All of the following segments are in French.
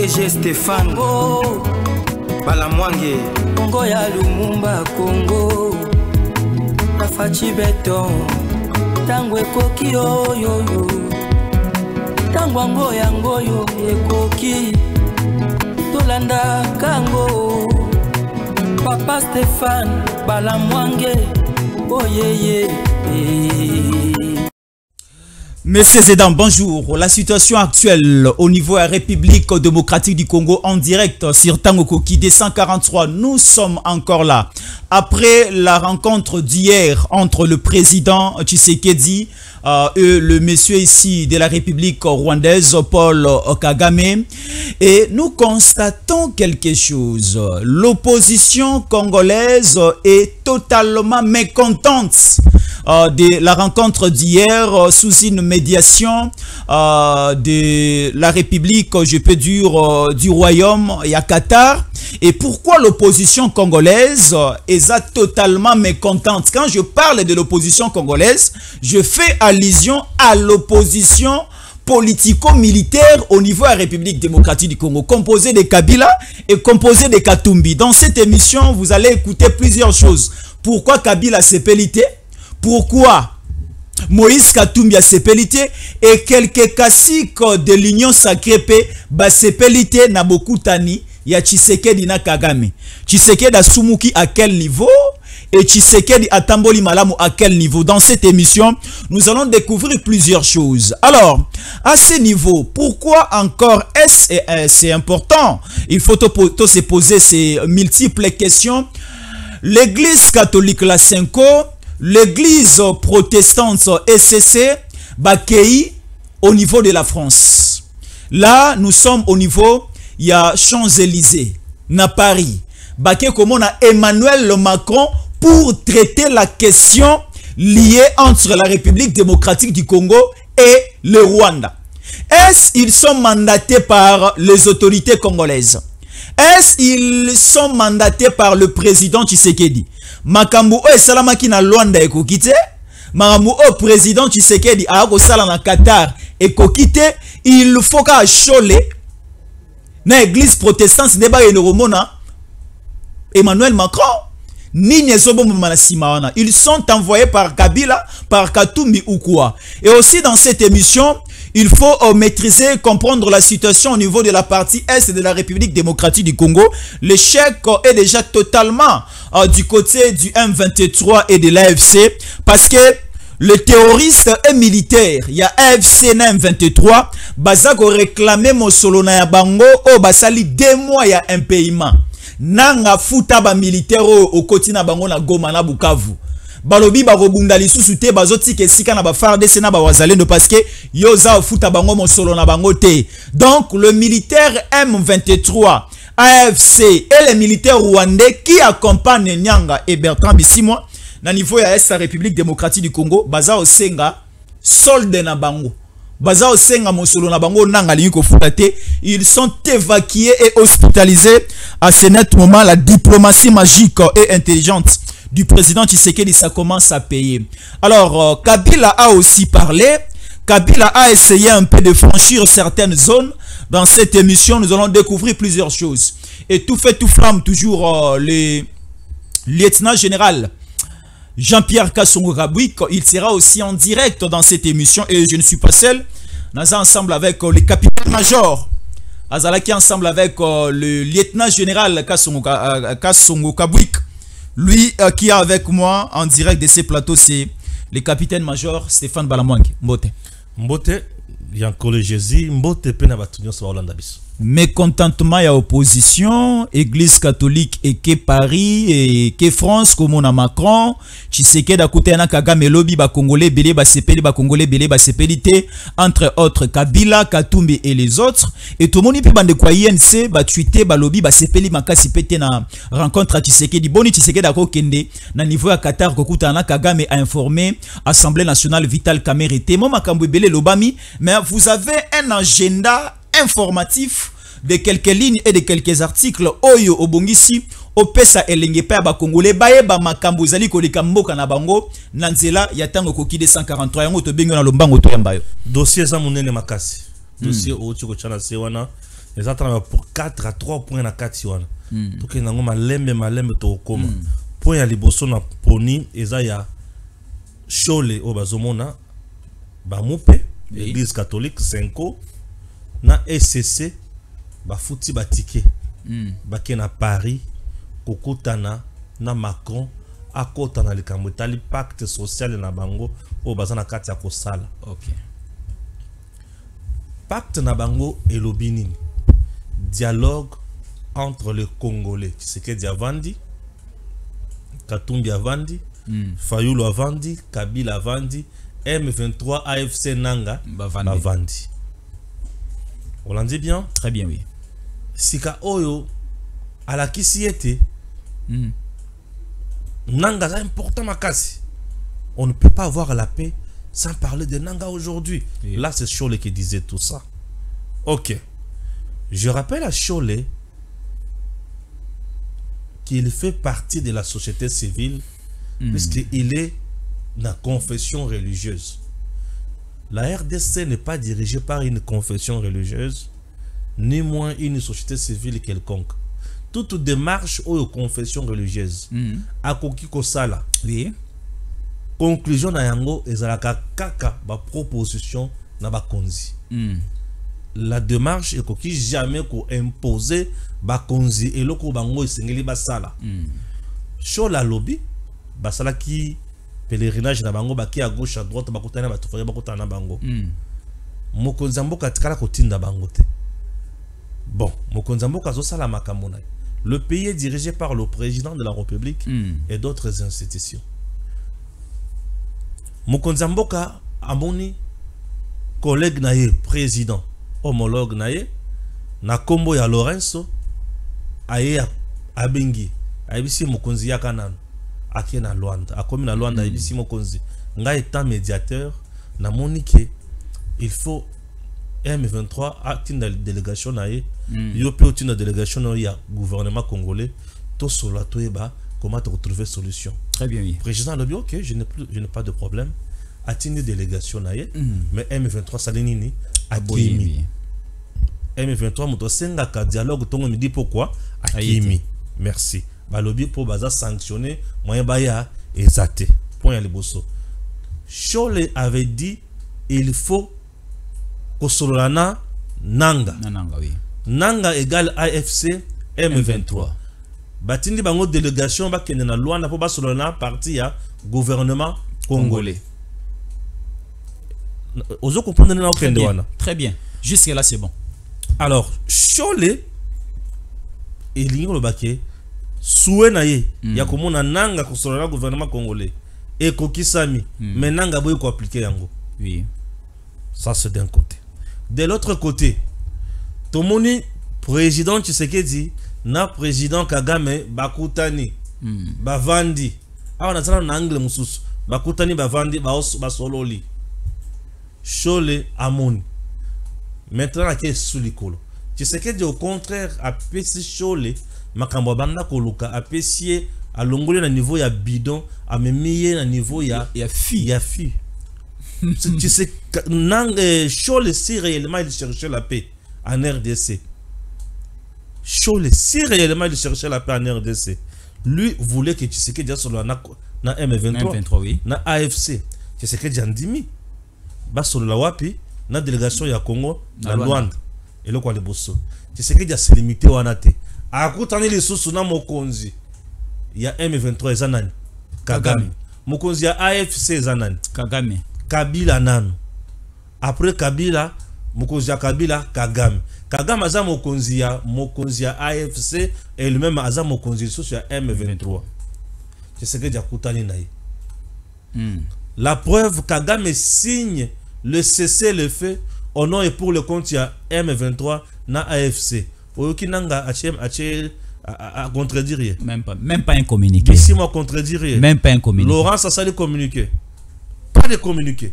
DG Stéphane Balamwange Congo ya Lumumba Congo Bafachi beton Tango ekoki oyo Tango ango yango yo ekoki Tolanda kango Papa Stéphane Balamwange oh yeah. Messieurs et dames, bonjour. La situation actuelle au niveau de la République démocratique du Congo en direct sur Tango Koki D143. Nous sommes encore là. Après la rencontre d'hier entre le président Tshisekedi et le monsieur ici de la République rwandaise, Paul Kagame, et nous constatons quelque chose. L'opposition congolaise est totalement mécontente de la rencontre d'hier sous une médiation de la République, je peux dire, du Royaume et à Qatar. Et pourquoi l'opposition congolaise est totalement mécontente? Quand je parle de l'opposition congolaise, je fais allusion à l'opposition politico-militaire au niveau de la République démocratique du Congo, composée de Kabila et composée de Katumbi. Dans cette émission, vous allez écouter plusieurs choses. Pourquoi Kabila s'est pelité? Pourquoi Moïse Katumbi a sépélité et quelques classiques de l'Union sacrée ba sépélité na beaucoup tani ya Tshisekedi na Kagame. Tshisekedi a Sumuki à quel niveau et Tshisekedi a Tamboli Malamu à quel niveau? Dans cette émission, nous allons découvrir plusieurs choses. Alors, à ce niveau, pourquoi encore c'est important? Il faut se poser ces multiples questions. L'Église catholique, la Senko, l'Église protestante SCC, Bakei au niveau de la France. Là, nous sommes au niveau, il y a Champs-Élysées, na Paris. Bakei comme on a Emmanuel Macron pour traiter la question liée entre la République démocratique du Congo et le Rwanda. Est-ce qu'ils sont mandatés par les autorités congolaises? Est-ce qu'ils sont mandatés par le président Tshisekedi? Makambu o salamaki na Luanda ekokite, makambu o président Tshisekedi a ko sala na Qatar ekokite, il faut ka chole na église protestante ne ba yenoromona Emmanuel Macron ni nezobomo manasimawana. Ils sont envoyés par Kabila, par Katumbi ou quoi. Et aussi dans cette émission, il faut maîtriser, comprendre la situation au niveau de la partie Est de la République démocratique du Congo. L'échec est déjà totalement du côté du M23 et de l'AFC. Parce que le terroriste et militaire, il y a AFC na M23, bazako réclamé Mosolo na ya bango, o basali 2 mois ya un paiement. Nanga futa ba militaire au kotina bango na Goma na Bukavu. Balobi ba robunda lisusu te bazoti ke sika na ba FARDC na ba wazalendo parce que yoza futa bango mosolo na bango te. Donc le militaire M23 AFC et les militaires rwandais qui accompagnent Nyanga et Bertrand Bisimwa na niveau ya la République démocratique du Congo baza osenga solde na bango. Baza osenga mosolo na bango nanga liiko futa te. Ils sont évacués et hospitalisés. À ce net moment, la diplomatie magique et intelligente du président Tshisekedi, ça commence à payer. Alors, Kabila a aussi parlé. Kabila a essayé un peu de franchir certaines zones. Dans cette émission, nous allons découvrir plusieurs choses. Et tout fait, tout flamme, toujours le lieutenant général Jean-Pierre Kassongo Kabwik. Il sera aussi en direct dans cette émission. Et je ne suis pas seul. Nous sommes ensemble avec le capitaine-major. Azalaki ensemble avec le lieutenant général Kassongo Kabwik. Lui qui est avec moi en direct de ces plateaux, c'est le capitaine-major Stéphane Balamwange. Mbote. Mbote, Yankole Jésus, Mbote pena batunyo sa Hollande biso. Mécontentement ya opposition, Église catholique et que Paris et que France comme on a Macron, Tshisekedi akoute na Kagame lobi ba Congolais belé ba sepeli ba Congolais belé ba sepelité entre autres Kabila, Katumbi et les autres et tout le monde peut bande kwa INC ba tweeter ba lobi ba sepeli makasi pété na rencontre à Tshisekedi boni Tshisekedi akokende na niveau ya Qatar kokuta na Kagame a informé Assemblée nationale Vital Kamerhe témo makambo belé lobami mais vous avez un agenda informatif de quelques lignes et de quelques articles oyo obongisi opesa elenge pa ba Congolais baye ba makambo zali koleka mboka na bango na nzela ya tango koki de 143 yango to bengo na lombango to yamba yo dossier za munene makasi dossier o chiko chana se wana Les attendent pour 4 à 3 points na 4 wana. Donc ils n'ont malembe to koma. Point ya liboso na poni eza ya Chole au bazomona ba mupe l'église catholique 5 na SCC ba futi ba ticket. Ba na Paris kokotana na Macron akotana likambo tali pacte social na bango o bazana kati ya kosala. OK. Pacte na bango elobini dialogue entre les Congolais. Tshisekedi avandi, Katumbi avandi, Fayulu avandi, Kabila avandi, M23 AFC Nanga avandi. On l'en dit bien? Très bien, oui. Sika oyo à la kisiete Nanga c'est important makasi. On ne peut pas avoir la paix sans parler de Nanga aujourd'hui. Oui. Là c'est Chole qui disait tout ça. OK. Je rappelle à Chole qu'il fait partie de la société civile puisqu'il est dans la confession religieuse. La RDC n'est pas dirigée par une confession religieuse, ni moins une société civile quelconque. Toute démarche ou confession religieuse, à koki kosala, oui. Conclusion na yango ezalaka kaka ba proposition na ba konzi. La démarche est koki jamais ko imposer ba konzi et loko bango esengeli basala. Chola lobby basala ki pèlerinage na bango baki à gauche à droite bakotana batufaya bakotana na bango. Mokonzi mboka tikala kotinda bango te. Bon, mokonzi mboka zo sala makambo na. Le pays est dirigé par le président de la République et d'autres institutions. Mokonzi mboka amoni collègue naye président homologue naye na kombo ya Lorenzo aye abengi ayebisi mokonzi yaka nanu ake na Luanda akomi na Luanda ayebisi mokonzi nga étant médiateur na monike il faut M23 a une délégation naye yo pe une délégation na ya gouvernement congolais to sola to eba comment retrouver solution. Très bien, oui. Président lobby OK, je n'ai pas de problème a une délégation naye mais M23 salinini akimi. M23 moto senga ka dialogue tongo me dit pourquoi akimi. Merci. Ba lobby pour baza sanctionner moyen baya ezate. Point ya liboso. Chole avait dit il faut kosolana Nanga. Nanga, oui. Nanga égale AFC M23. Batindi bango délégation ba kende na Luanda po basolana parti ya gouvernement congolais. Ozo comprendre na okende wana. Très bien. Jusque là c'est bon. Alors, Chole elingo lo baké soué na ye ya komona Nanga kosolana gouvernement congolais et kokisami mais Nanga boy ko appliquer yango. Oui. Ça c'est d'un côté. De l'autre côté, Tomoni président Tshisekedi na président Kagame bakutani bavandi awa nazana na angle mususu bakutani bavandi basololi Chole amoni maintenant la ke sulikolo Tshisekedi au contraire a pesi Chole makambo banda koluka a pesi a longole na niveau ya bidon a memiye na niveau ya fi tu sais Chole si réellement il cherchait la paix en RDC. Chole si réellement il cherchait la paix en RDC. Lui voulait que Tshisekedi soit na M23 oui. na AFC. Tshisekedi andimi ba solo la wapi na délégation ya Congo na Luanda. Et le quoi le bosso. Tshisekedi a se limité wana te. Akutani les sous na mokonzi. Ya M23 ezanani Kagame. Mokonzi ya AFC ezanani Kagame. Kabila nanu. Après Kabila, mokonzi ya Kabila Kagame. Kagame aza mokonzi ya AFC et lui-même aza mokonzi sous ya M23. C'est ce que j'ai kutani naï. La preuve, Kagame signe le cessez-le-feu au nom et pour le compte ya M23 na AFC. Oyoki nanga à contredire. Même pas un communiqué. Si moi contredire. Même pas un communiqué. Laurent ça s'est communiqué. Pas de communiqué.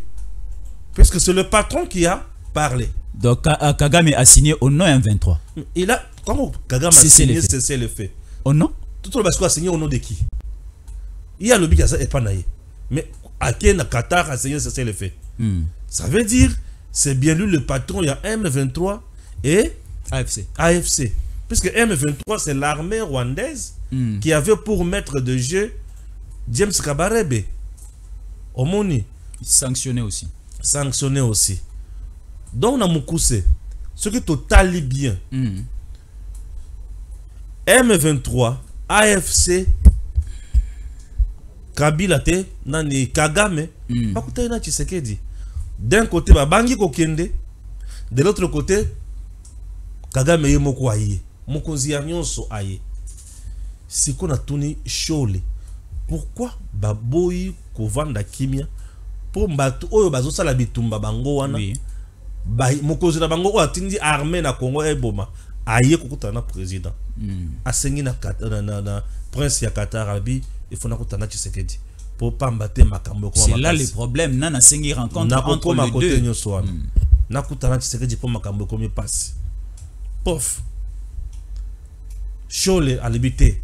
Parce que c'est le patron qui a parlé. Donc Kagame a signé au nom M23. Il a comment Kagame a signé cessez le fait. Au nom? Tout le monde a signé au nom de qui? Il y a le but et pas naïe. Mais à quel Qatar a signé cessez le fait. Ça veut dire c'est bien lui le patron il y a M23 et AFC. Puisque M23, c'est l'armée rwandaise qui avait pour maître de jeu James Kabarebe. Omoni. Sanctionné aussi. Donc, on a Moukousse. Ce qui est totalement bien. M23, AFC, Kabila te, nani Kagame, bakutaye na Tshisekedi. D'un côté, Bangi Kokende, de l'autre côté, Kagame ye moko aye. Mokonzi ya nyonso aye. Si qu'on a tourné Chole, pourquoi baboyi kovanda kimia pour mbatu oyo bazosala bitumba bango wana? Mokonzi na bango atindi armée na Congo eboma aye kokutana président. Asengi na prince ya Qatar abi il faut na kutana Tshisekedi pour pas mbater makambo. C'est là le problème. Nana sengi rencontre entre les deux. Na kutana Tshisekedi pour makambo comme passe. Pof. Chole alibité.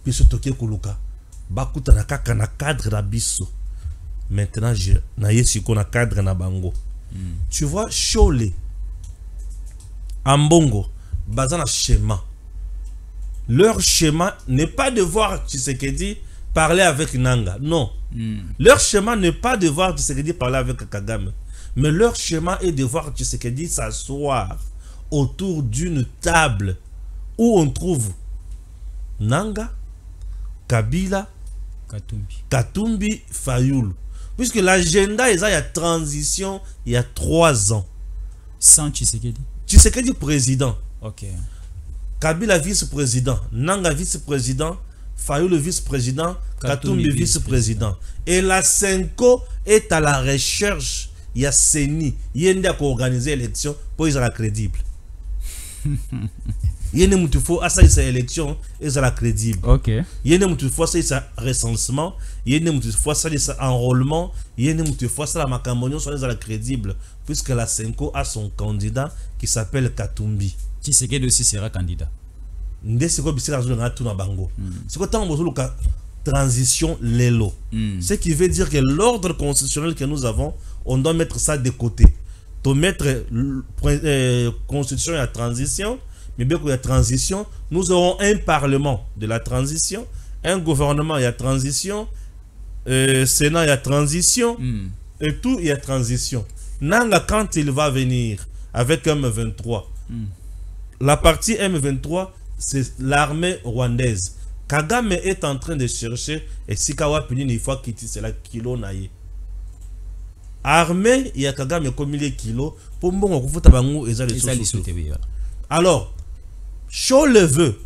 Biso toke kuluka. Bakuta na kaka na cadre na biso. Maintenant je na yesi ko na cadre na bango. Tu vois Chole Ambongo bazana schéma. Leur schéma n'est pas de voir Tshisekedi parler avec Nanga. Non. Leur schéma n'est pas de voir Tshisekedi parler avec Kagame. Mais leur schéma est de voir Tshisekedi s'asseoir autour d'une table où on trouve Nanga, Kabila, Katumbi, Fayulu. Puisque l'agenda est à transition il y a 3 ans. Sans Tshisekedi. Tshisekedi président. Ok. Kabila vice-président, Nanga vice-président, Fayulu vice-président, Katumbi vice-président. Et la Senko est à la recherche. Il y a Seni, il y a organiser l'élection pour qu'ils soient crédibles. Il y a une fois à cette élection, ils soient crédibles. Ok. Il y a une fois ça recensement, il y a une fois ça enrôlement, il y a une fois ça la macamonia soit crédible, puisque la Senko a son candidat qui s'appelle Katumbi. Tshisekedi aussi sera candidat. C'est quoi transition lelo. Ce qui veut dire que l'ordre constitutionnel que nous avons, on doit mettre ça de côté. Pour mettre constitution et la transition, mais bien qu'il y a transition, nous aurons un parlement de la transition, un gouvernement et la transition, Sénat et la transition, et tout il y a transition. Nanga quand il va venir avec M23, la partie M23 c'est l'armée rwandaise. Kagame est en train de chercher et Sikawa Pinin il faut quitter c'est la kilo naïe. Armée il y a Kagame comme il est kilo pour bon on faut tabango et ça les sous. Alors Chole veut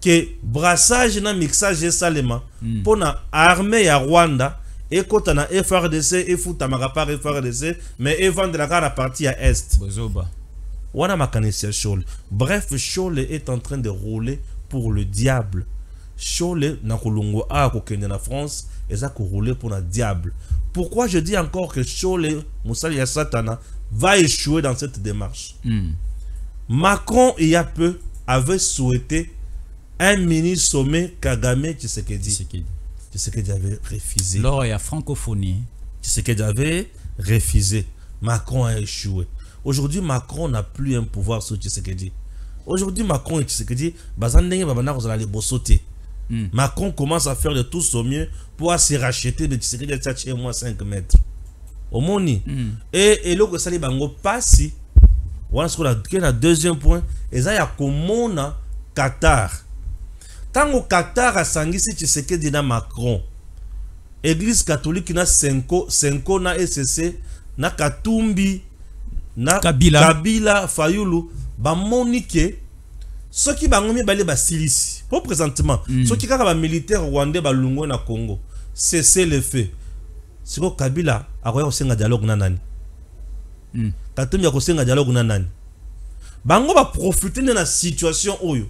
que brassage na mixage salema pour na armée ya Rwanda et quand on a FRDC et fout tamaka par FRDC mais et vendre la partie à est. Bozoba. Wana makanesia Chole. Bref, Chole est en train de rouler pour le diable. Chole na kolongo a kokende na France et ça rouler pour le diable. Pourquoi je dis encore que Chole Moussali ya Satana va échouer dans cette démarche? Macron il y a peu avait souhaité un mini sommet Kagame Tshisekedi. Tshisekedi avait refusé. Lors il y a francophonie. Tshisekedi avait refusé. Macron a échoué. Aujourd'hui, Macron n'a plus un pouvoir sur Tshisekedi. Aujourd'hui, Macron et Tshisekedi, Macron commence à faire de tout son mieux pour se racheter de Tshisekedi à chez moi 5 mètres. Au moni. Et le Sali Bango passe. Voilà ce qu'on a dit. Le deuxième point, et ça y a comme Qatar. Tant au Qatar a sangisi Tshisekedi na Macron. Église catholique na Senko na SCC na Katumbi na Kabila Fayulu ba monike ceux qui bangomi balé ba silisi pour présentement ceux qui kaka ba militaire rwandais ba lungo na Congo c'est le fait siko Kabila akoya kosenga dialogue na nani Katumbi akosenga dialogue na nani bango ba profiter de la situation oyo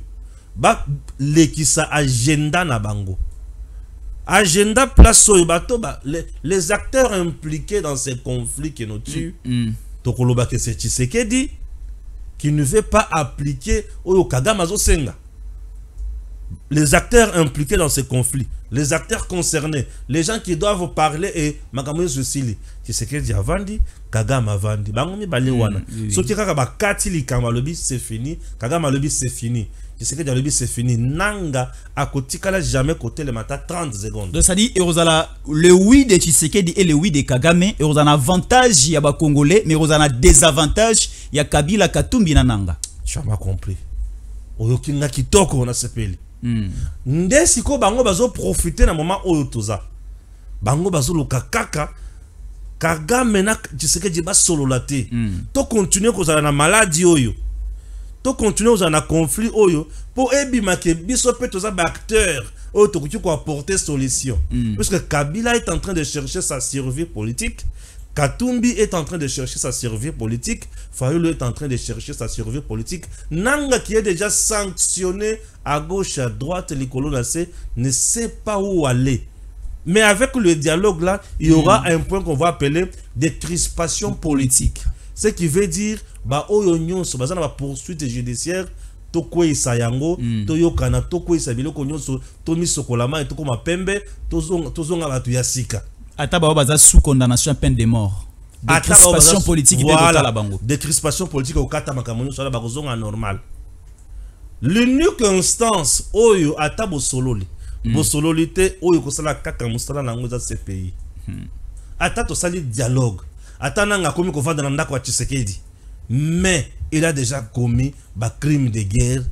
ba lekisa agenda na bango agenda place oyo bato ba les acteurs impliqués dans ces conflits que nous tuent Tokoloba que c'est Tshisekedi qui ne veut pas appliquer Oyo Kagame Senga. les acteurs impliqués dans ce conflit, les acteurs concernés, les gens qui doivent parler et makambo Susili, Tshisekedi avandi, Kagame avandi, bangomi bale wana. Soki kaka bakati likamba lobi c'est fini, Kagame lobi c'est fini. Tshisekedi lobi c'est fini. Nanga akotikala jamais côté le matin 30 secondes. Donc ça dit le oui de Tshisekedi et le oui de Kagame, et un avantage ya ba Congolais, mais un désavantage ya Kabila Katumbi na Nanga. Tu as compris. Oyokinga kitoko on a sepeli. Nde siko bango bazo profiter na moment oyo toza. Bango bazo luka kaka Kagame na Tshisekedi ba solo la te. To continuer kozala na maladie oyo. To continuer kozala na conflit oyo pour ebima ke biso pe toza ba acteur oyo tokoki ko apporter solution. Parce que Kabila est en train de chercher sa survie politique. Katumbi est en train de chercher sa survie politique. Fayulu est en train de chercher sa survie politique. Nanga qui est déjà sanctionné à gauche, à droite, les colonacés, ne sait pas où aller. Mais avec le dialogue là, il y aura un point qu'on va appeler des crispations politiques. Ce qui veut dire, bah, oyo so bazana ba poursuite judiciaire, toko isayango, toyo kana toko isabilo konyoso, tomi sokolama et toko mapembe, tozonga batu yasika. Ataba baza sous condamnation à peine de mort. Des crispations politiques, voilà, des crispations politiques au kata makamonyo sur la bakozonga normal. L'unique instance oyo atabo sololi, bo sololité oyo kosala kaka musala na ngoza CPI. Atato sali dialogue. Atananga komi ko vanda na ndako wa Tshisekedi. Mais il a déjà commis ba crime de guerre,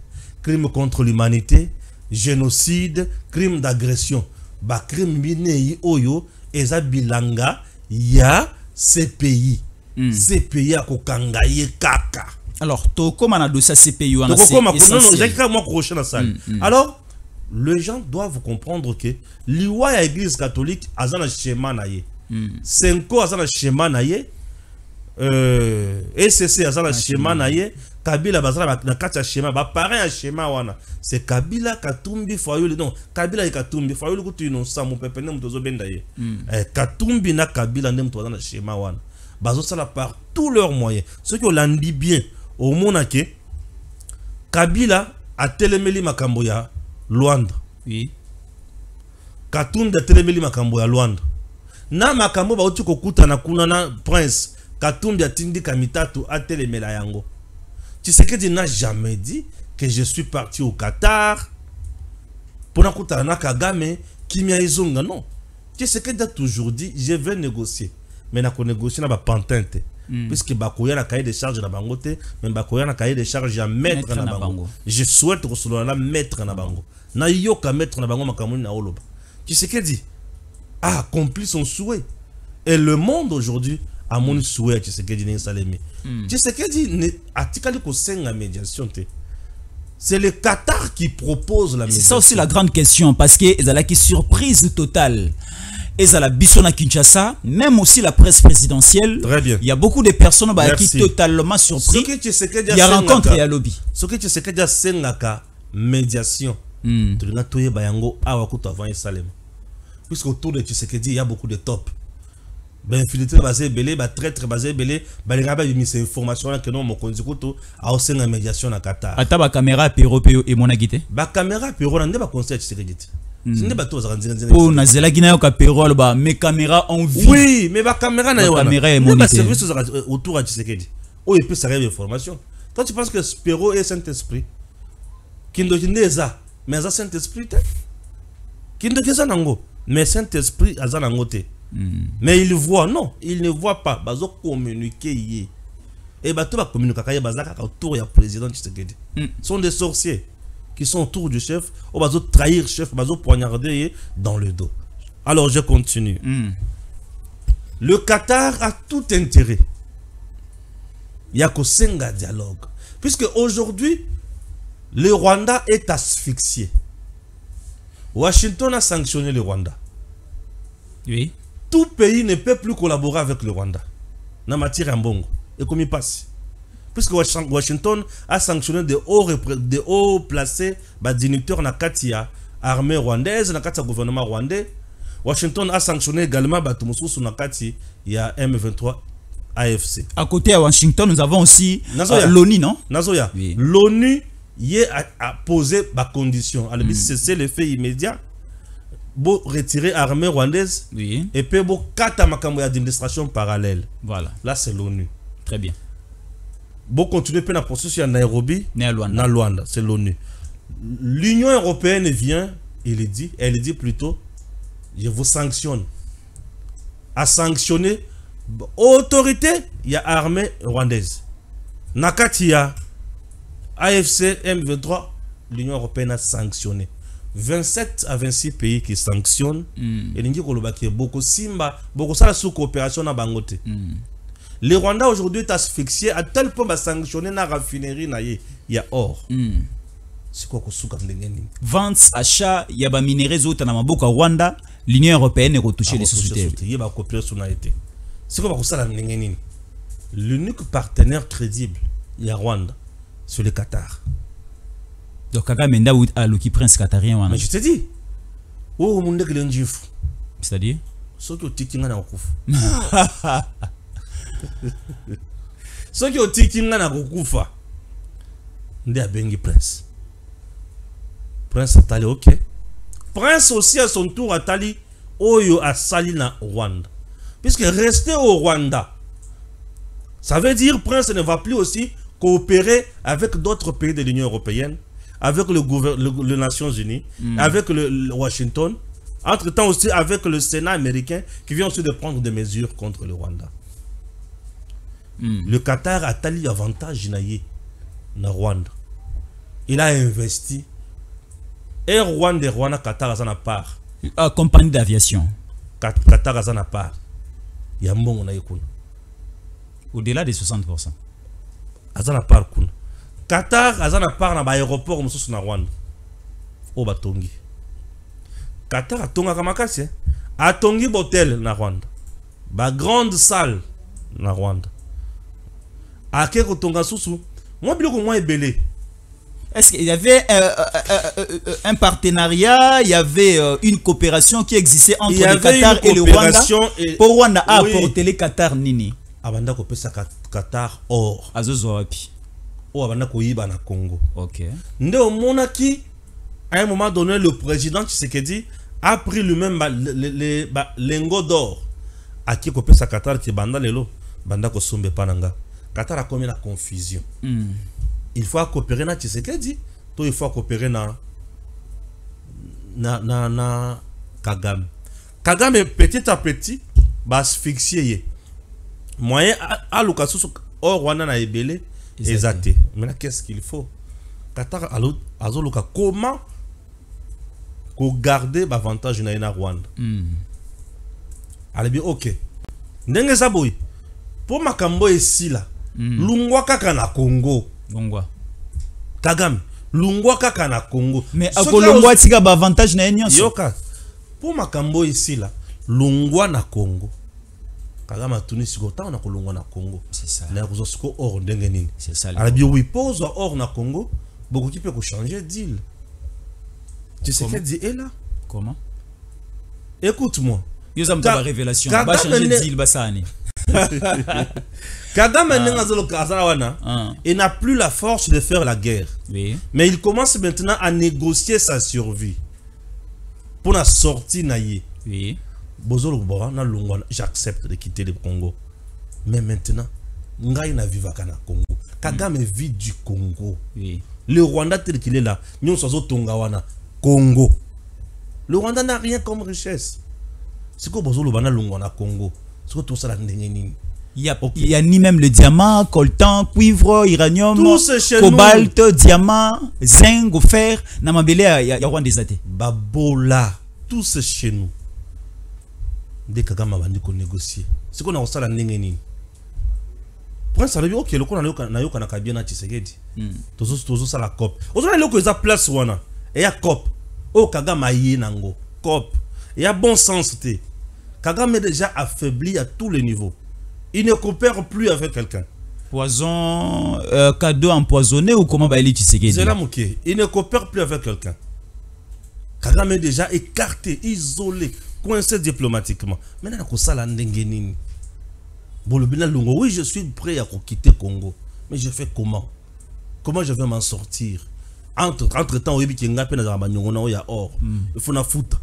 crime contre l'humanité, génocide, crime d'agression. Ba crime minei oyo eza bilanga ya CPI. CPI a kokangaye kaka. Alors, comment on a dossier CPI ou alors, les gens doivent comprendre que l'iwa ya église catholique a un schéma naie. Senko a un schéma naie. SCC a un schéma naie. Kabila bazala na kati ya schéma ba pareil un schéma wana c'est Kabila Katumbi Fayulu non Kabila et Katumbi Fayulu kutu non sa mon pepene mtozo benda ye Katumbi na Kabila ndem to na schéma wana bazo sala par tous leurs moyens ceux qui ont dit bien au monake Kabila a telemeli makambo ya Luanda oui Katumbi a telemeli makambo ya Luanda na makambo ba uti kokuta na kuna na prince Katumbi a tindi kamitatu a telemela yango. Tshisekedi n'a jamais dit que je suis parti au Qatar pour na Kagame Kimia Izonga. Non. Tshisekedi a toujours dit je vais négocier. Mais na négocier na ba pantente. Puisque bakoya na cahier de charge na bangote, mais bakoya na cahier de charge à mettre na bango. Je souhaite que cela la mettre na bango. Na yoka mettre na bango makamuni na oloba. Tshisekedi a accompli son souhait. Et le monde aujourd'hui à mon souhait Tshisekedi n'est salemi. Tshisekedi atikali ko senga médiation te. C'est le Qatar qui propose la médiation. C'est ça aussi la grande question parce que ezala qui surprise totale. Ezala Bissona Kinshasa, même aussi la presse présidentielle. Très bien. Il y a beaucoup de personnes qui sont totalement surpris. Il y a rencontre et à lobby. Ce que Tshisekedi a sengaka médiation. Tu l'as toye bayango awakuta avant Salem. Puisque autour de Tshisekedi il y a beaucoup de top. Ben filtré basé belé ba traître basé belé ba les gars mis ces informations là que non mon konzikuto a aussi la médiation na Qatar ata ba caméra péro et monagité ba caméra péro na ndeba conseil Tshisekedi c'est ba to za nzinga po na zela gina yo ka péro ba mes caméras en vie oui mais ba caméra na yo caméra monité service autour de Tshisekedi oh et puis ça rêve information toi tu penses que Péro est Saint-Esprit kindo kineza mais ça Saint-Esprit kindo keza nango mais Saint-Esprit azana ngote. Mais il voit, non, il ne voit pas. Bazo communiquer. Et bato ba communiquer kaya bazaka autour du président Tshisekedi. Sont des sorciers qui sont autour du chef, ou bazo trahir chef, bazo poignarder dans le dos. Alors je continue. Le Qatar a tout intérêt. Il y a qu'au senga dialogue. Puisque aujourd'hui, le Rwanda est asphyxié. Washington a sanctionné le Rwanda. Oui. Tout pays ne peut plus collaborer avec le Rwanda. Na matière en bongo. Et comme il passe. Puisque Washington a sanctionné de hauts placés, dignitaires na katia armée rwandaise, na katia gouvernement rwandais. Washington a sanctionné également Batumususu na kati ya M23 AFC. À côté à Washington, nous avons aussi l'ONU, non? Nazoya. Oui. L'ONU il a posé ma condition. Alors, c'est l'effet immédiat. Bon, retirer l'armée rwandaise. Oui. Et puis, bon, 4 d'administration parallèle. Voilà. Là, c'est l'ONU. Très bien. Bon, continuer à processus à Nairobi. Luanda. Luanda, c'est l'ONU. L'Union européenne vient, elle dit plutôt, je vous sanctionne. À sanctionner, autorité, il y a armée rwandaise. Nakatia, AFC, M23, l'Union européenne a sanctionné. 27 à 26 pays qui sanctionnent. Et nous disons beaucoup Simba, beaucoup ça sous coopération à Bangote. Le Rwanda aujourd'hui est asphyxié à tel point de sanctionner la raffinerie, il y a or. C'est quoi que vente, achat, il y a des minéraux autres dans le Rwanda, l'Union européenne est retouchée les sociétés. Il y a des coopérations. C'est quoi que ça l'unique partenaire crédible, il y a Rwanda, c'est le Qatar. Donc Kagame Nda a le qui prince qatarien. Mais je te dis, oh mon Dieu, c'est-à-dire ceux qui ont tiqué na okufu. Ceux qui ont tiqué na okufa. Nda bengi prince. Prince Atali, ok. Prince aussi à son tour Atali, oyo a sali na Rwanda. Puisque rester au Rwanda, ça veut dire Prince ne va plus aussi coopérer avec d'autres pays de l'Union européenne, avec les Nations Unies, avec le Washington, entre-temps aussi avec le Sénat américain qui vient aussi de prendre des mesures contre le Rwanda. Le Qatar a tali avantage na Rwanda. Il a investi. Et Rwanda, Qatar a sa part. Compagnie d'aviation. Qatar a sa part. Il y a un bon au-delà de 60%. Azana part kuna. Qatar azana part na aéroport mususu na Rwanda. O batongi. Qatar atonga kamakasi. Atongi hotel na Rwanda. Ba grande salle na Rwanda. Ake kotonga susu. Moi biloko moi ebele. Est-ce qu'il y avait un partenariat, il y avait une coopération qui existait entre le Qatar et le Rwanda pour Rwanda a apporté le Qatar nini? Abanda ko pesa Qatar or. Azozo wapi? O abanda ko yiba na Congo. OK. Nde o monaki à un moment donné le président Tshisekedi a pris lui-même les lingots d'or à qui ko pesa Qatar qui banda lelo banda ko sombe pananga. Qatar a commis la confusion. Il faut coopérer na Tshisekedi, toi il faut coopérer na Kagame. Kagame petit à petit va asphyxier. Moyen à l'occasion or Rwanda na ebele exacté. Maintenant qu'est-ce qu'il faut? Qatar azoluka comment garder l'avantage na Rwanda. Allez bien OK. Ndenge saboy pour makambo ici là. Lungwa kaka na Congo. Lungwa. Kagame lungwa kaka na Congo. Mais akolongwa tika ba avantage na nyonso. Yoka. Pour makambo ici là, lungwa na Congo. Kagame Tunis ko ta na kolongwa na Congo. C'est ça. Na ko or ndenge nini. C'est ça. Arabi oui pose or na Congo, beaucoup qui peut changer deal. Tu sais qu'elle dit est là. Comment? Écoute-moi. Yozam ta révélation, ba changer deal ba sani. Kagame il n'a plus la force de faire la guerre. Oui. Mais il commence maintenant à négocier sa survie. Pour la sortie naïe. Oui. J'accepte de quitter le Congo. Mais maintenant, Ngai na vivaka na Congo. Kagame vit du Congo. Oui. Le Rwanda tel qu'il est là, nous sommes Tongawana, Congo. Le Rwanda n'a rien comme richesse. C'est quoi Bozolo Bana Lungwana Congo? C'est quoi tout ça là? Il y a ni même le diamant, coltan, cuivre, uranium, cobalt, diamant, zinc, fer. Namabele, il y a Rwanda des athées. Babola, tout c'est chez nous. Dès que Kagame a qu'on négocie. C'est qu'on a aussi la n'engeni. Pour ça, ok, le qu'on a eu qu'on a bien à Tshisekedi. Toujours ça la COP. Aujourd'hui, le qu'on a place wana. Et y a COP. Oh Kagame a yé nango. COP. Il y a bon sens té. Kagame est déjà affaibli à tous les niveaux. Il ne coopère plus avec quelqu'un. Poison, cadeau empoisonné ou comment va il Tshisekedi? C'est là mouké. Il ne coopère plus avec quelqu'un. Kagame est déjà écarté, isolé, coincé diplomatiquement. Maintenant, on a ça la n'engeni. Oui, je suis prêt à quitter Congo. Mais je fais comment? Comment je vais m'en sortir? entre temps oyebi kenga pe na za banyongo na ya or il faut na futa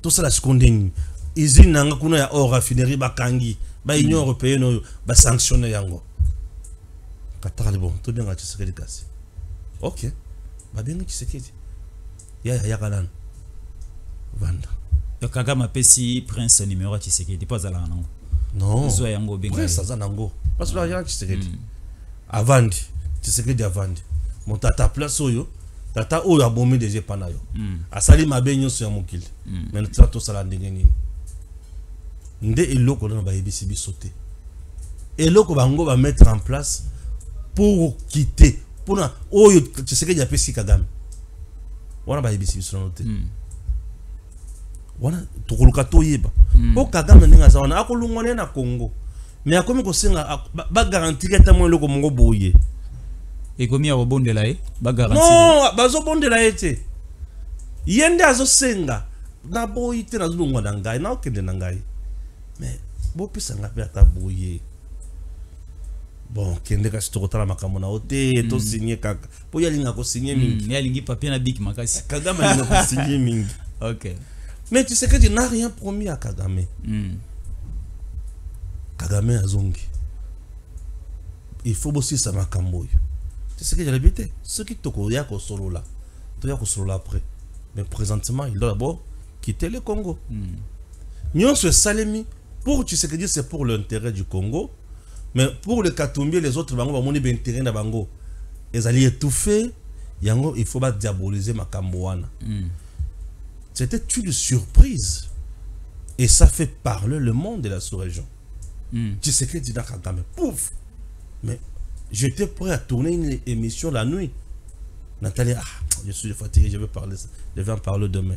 tout ça la seconde usine nanga kuna ya or raffinerie bakangi ba union européenne ba sanctionner yango katali bon to bien ngati sekeli kasi ok ba bien ngati sekeli ya kalana vanda Kagame pesi prince numéro Tshisekedi pas ala nango non zo yango benga prince za nango parce que ya Tshisekedi avandi Tshisekedi avandi mon tata place oyo tata oyo abomi déjà pana yo asali mabe nyonso ya mokili maintenant to sala ndenge nini nde eloko na ba yebisi bisote eloko bango ba mettre en place pour quitter pour na oyo Tshisekedi apesi Kagame wana ba yebisi bisote note wana tukuluka toyeba o Kagame ninga za wana akolungwana na Congo mais akomi ko senga ba garantir ta mo eloko mongo boye et komi ya bondela ba garantir non bazo bondela ete yende azo senga na boyi te na zulungwa na ngai na okende na ngai mais bo pesa ngapi ata boye bon kende ka stokotala makambo na ote to signer kaka po yalinga ko signer mingi yalingi papier na big makasi Kagame alinga ko signer mingi OK mais tu sais que tu n'as rien promis à Kagame Kagame azongi il faut bosser ça makambo tu sais que j'ai l'habitude ce qui te koya ko solo là to ya ko solo après mais présentement il doit d'abord quitter le Congo Nyon se salemi pour tu sais que c'est pour l'intérêt du Congo mais pour le Katumbi les autres bango ba moni ben intérêt na bango ils allaient étouffer yango il faut pas diaboliser makambo wana c'était une surprise et ça fait parler le monde de la sous-région tu sais que Dina Kagame pouf mais j'étais prêt à tourner une émission la nuit Nathalie je suis fatigué je vais en parler demain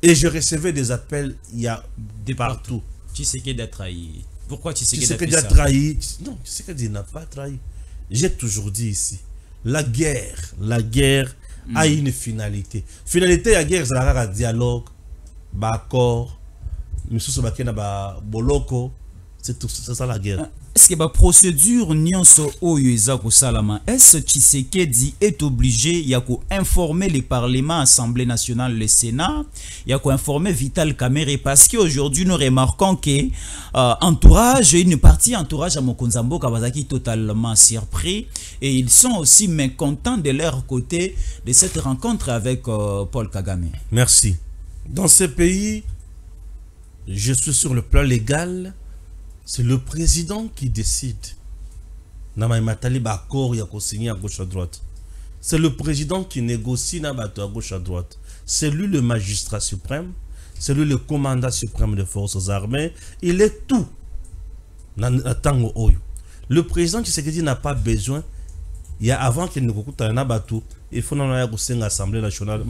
et je recevais des appels il y a de partout tu sais qu'il a trahi pourquoi tu sais qu'il a trahi non tu sais qu'il n'a pas trahi j'ai toujours dit ici la guerre a une finalité finalité la guerre c'est la dialogue accord misusu bakena ba boloko c'est tout ça la guerre est-ce que la procédure nyonso oyo eza ko salama est-ce Tshisekedi est obligé ya ko informer le parlement assemblée nationale le sénat ya ko informer Vital Kamerhe parce qu'aujourd'hui nous remarquons que une partie entourage à Mokonza Mboka bazaki totalement surpris et ils sont aussi mécontents de leur côté de cette rencontre avec Paul Kagame. Merci. Dans ce pays je suis sur le plan légal. C'est le président qui décide. C'est le président qui négocie à gauche à droite. C'est lui le magistrat suprême. C'est lui le commandant suprême des forces armées. Il est tout. Le président Tshisekedi n'a pas besoin. Il y a avant qu'il ne coûte un abatou. Il faut une assemblée nationale.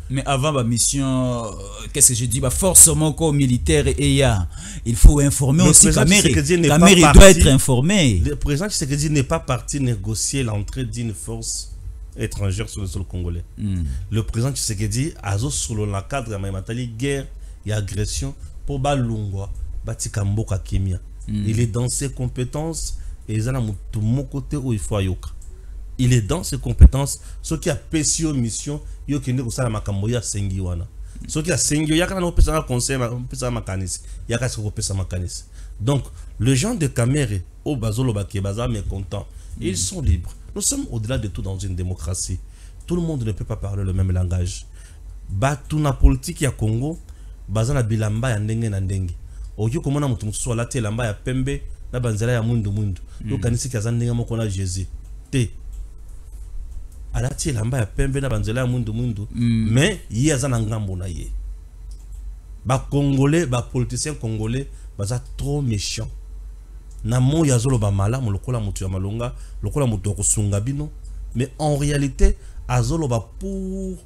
Mais avant ma mission, qu'est-ce que je dis, forcément comme militaire et il faut informer le aussi Kamerhe. Kamerhe doit être informé. Le président Tshisekedi n'est pas parti négocier l'entrée d'une force étrangère sur le sol congolais. Le président Tshisekedi a sur le cadre de guerre et agression pour Balungwa, Batikamboka Kemia. Il est dans ses compétences et il est tout mon côté où il faut ayoka. Il est dans ses compétences. Ce qui a péché aux missions, il y a des choses qui ont sengi wana. Ce qui a sengi, il y a des conseil, il y a des donc, les gens de Kamerhe, au Bazolo Bakebaza, mécontents, ils sont libres. Nous sommes au-delà de tout dans une démocratie. Tout le monde ne peut pas parler le même langage. Batuna politique ya Congo, Bazana bilamba ya ndenge na ndenge. Oyo komona mutu musu ala te lamba ya pembe na banzela ya mundu. Yo kanisi kaza ndenge moko na Jésus. Te alati lamba ya pembe na banzela ya mundu mais yi azana ngambo na ye ba congolais ba politiciens congolais baza trop méchants na mo ya zolo ba mala mo lokola mutu ya malonga lokola mutu ko sunga bino mais en réalité azolo ba pour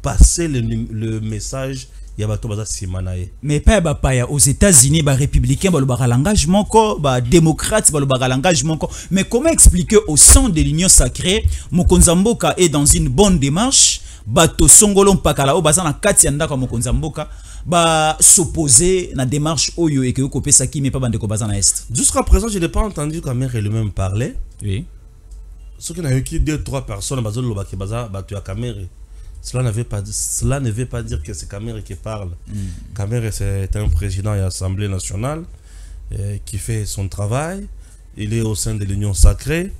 passer le message ya bato baza simanaye mais pas bapaya aux États-Unis ba républicain ba le langage moko ba démocrate ba le langage moko mais comment expliquer au sein de l'union sacrée Mokonza Mboka est dans une bonne démarche bato songolo mpakala o baza na kati ya ndaka Mokonza Mboka ba s'opposer na démarche oyo et que kopesa ki mais pas bande ko baza na est jusqu'à présent je n'ai pas entendu Kamerhe lui-même parler oui ceux qui n'ont eu 2-3 personnes, cela ne veut pas dire que c'est Kamere qui parle. Kamere, c'est un président de l'Assemblée nationale qui fait son travail. Il est au sein de l'Union sacrée.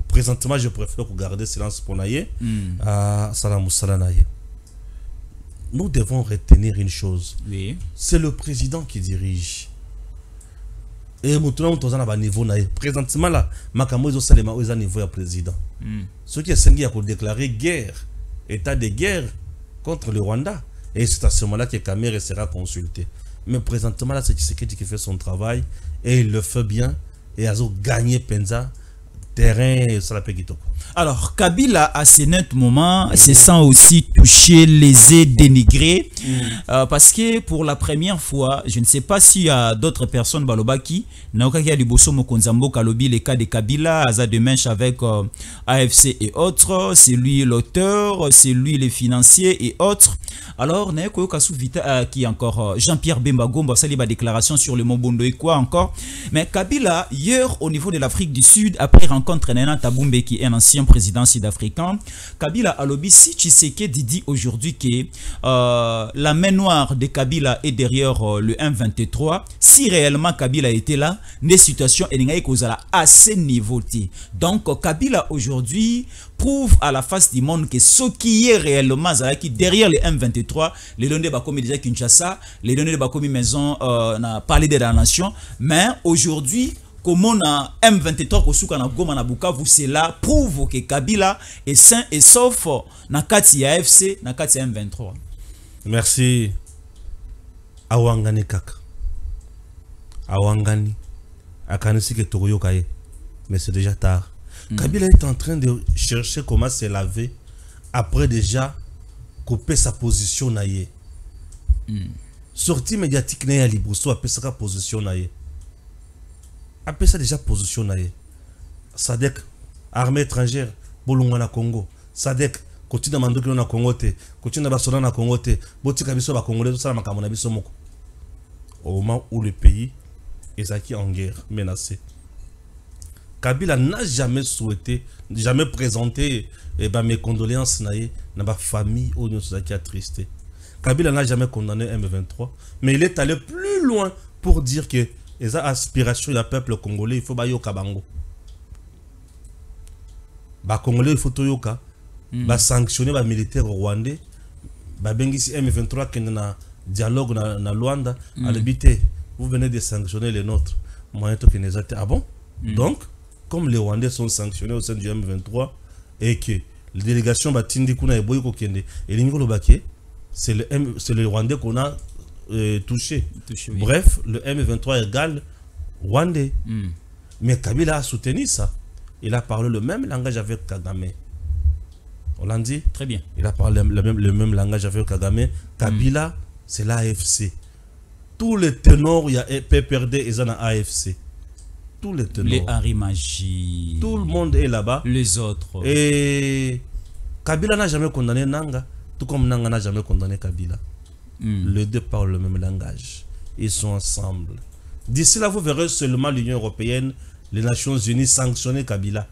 Présentement, je préfère garder silence pour Naye à Salamou Salanaye. Nous devons retenir une chose. Oui. C'est le président qui dirige. Et nous sommes à niveau naïf. Présentement là, Makamo est au niveau du président. Ce qui est singulier pour déclarer guerre, état de guerre contre le Rwanda. Et c'est à ce moment-là que Kamere sera consulté. Mais présentement là, c'est Tshisekedi qui fait son travail et il le fait bien. Et il a gagné Penza, terrain et Salapegitoko. Alors, Kabila, à ce net moment, se sent aussi touché, lésé, dénigré. Parce que pour la première fois, je ne sais pas s'il y a d'autres personnes, Balobaki, Naoka Liboso Mokonzambo Kalobi, les cas de Kabila, Aza de Menche avec AFC et autres, c'est lui l'auteur, c'est lui les financiers et autres. Alors, Naoko Kassou Vita, qui encore Jean-Pierre Bemba Gomba, ça la déclaration sur le Mobondo et quoi encore. Mais Kabila, hier, au niveau de l'Afrique du Sud, après rencontre Nana Taboumbe, qui est un ancien président sud-africain, Kabila Alobi, si Tshisekedi dit aujourd'hui que la main noire de Kabila est derrière le M23, si réellement Kabila était là, les situations sont à ce niveau. Donc Kabila aujourd'hui prouve à la face du monde que ce qui est réellement derrière le M23, les données de Bakomi déjà Kinshasa, les données de Bakomi Maison, on a parlé de la nation, mais aujourd'hui, comme on a M23 Kosuka na Goma na Bukavu, c'est là prouve que Kabila est sain et sauf na kati ya AFC, na kati ya M23. Merci. Awangani kaka. Awangani. Akanisi ke Togoyo kaye. Mais c'est déjà tard. Kabila est en train de chercher comment se laver après déjà couper sa position naye. Sortie médiatique na ya Liboso après sa position naye. Après ça déjà position naye. Sadek armée étrangère bolungana Congo. Sadek continue na mandoki na Congo te, continue na basona na Congo te. Botika biso ba congolais ça makamona biso moko. Au moment où le pays est acquis en guerre, menacé. Kabila n'a jamais souhaité, jamais présenté mes condoléances naye na ba famille où nous sommes attristés. Kabila n'a jamais condamné M23, mais il est allé plus loin pour dire que les aspirations du peuple congolais, il faut ba yoka bango. Ba congolais il faut to yoka, ba sanctionner ba militaires rwandais, ba bengisi M23 qui na dialogue na Luanda, à l'habité, vous venez de sanctionner les nôtres. Moi to kenezate ah bon? Donc comme les Rwandais sont sanctionnés au sein du M23 et que les délégations batindi kuna et boyko kende et l'ingolo baké, c'est le Rwandais qu'on a touché. Oui. Bref, le M23 égale Rwandais. Mais Kabila a soutenu ça. Il a parlé le même langage avec Kagame. On l'a dit? Très bien. Il a parlé le même langage avec Kagame. Kabila, c'est l'AFC. Tous les ténors, il y a PPRD et ça dans AFC. Tous les ténors. Les Arimagie. Tout le monde est là-bas. Les autres. Et Kabila n'a jamais condamné Nanga, tout comme Nanga n'a jamais condamné Kabila. Les deux parlent le même langage. Ils sont ensemble. D'ici là, vous verrez seulement l'Union européenne, les Nations Unies sanctionner Kabila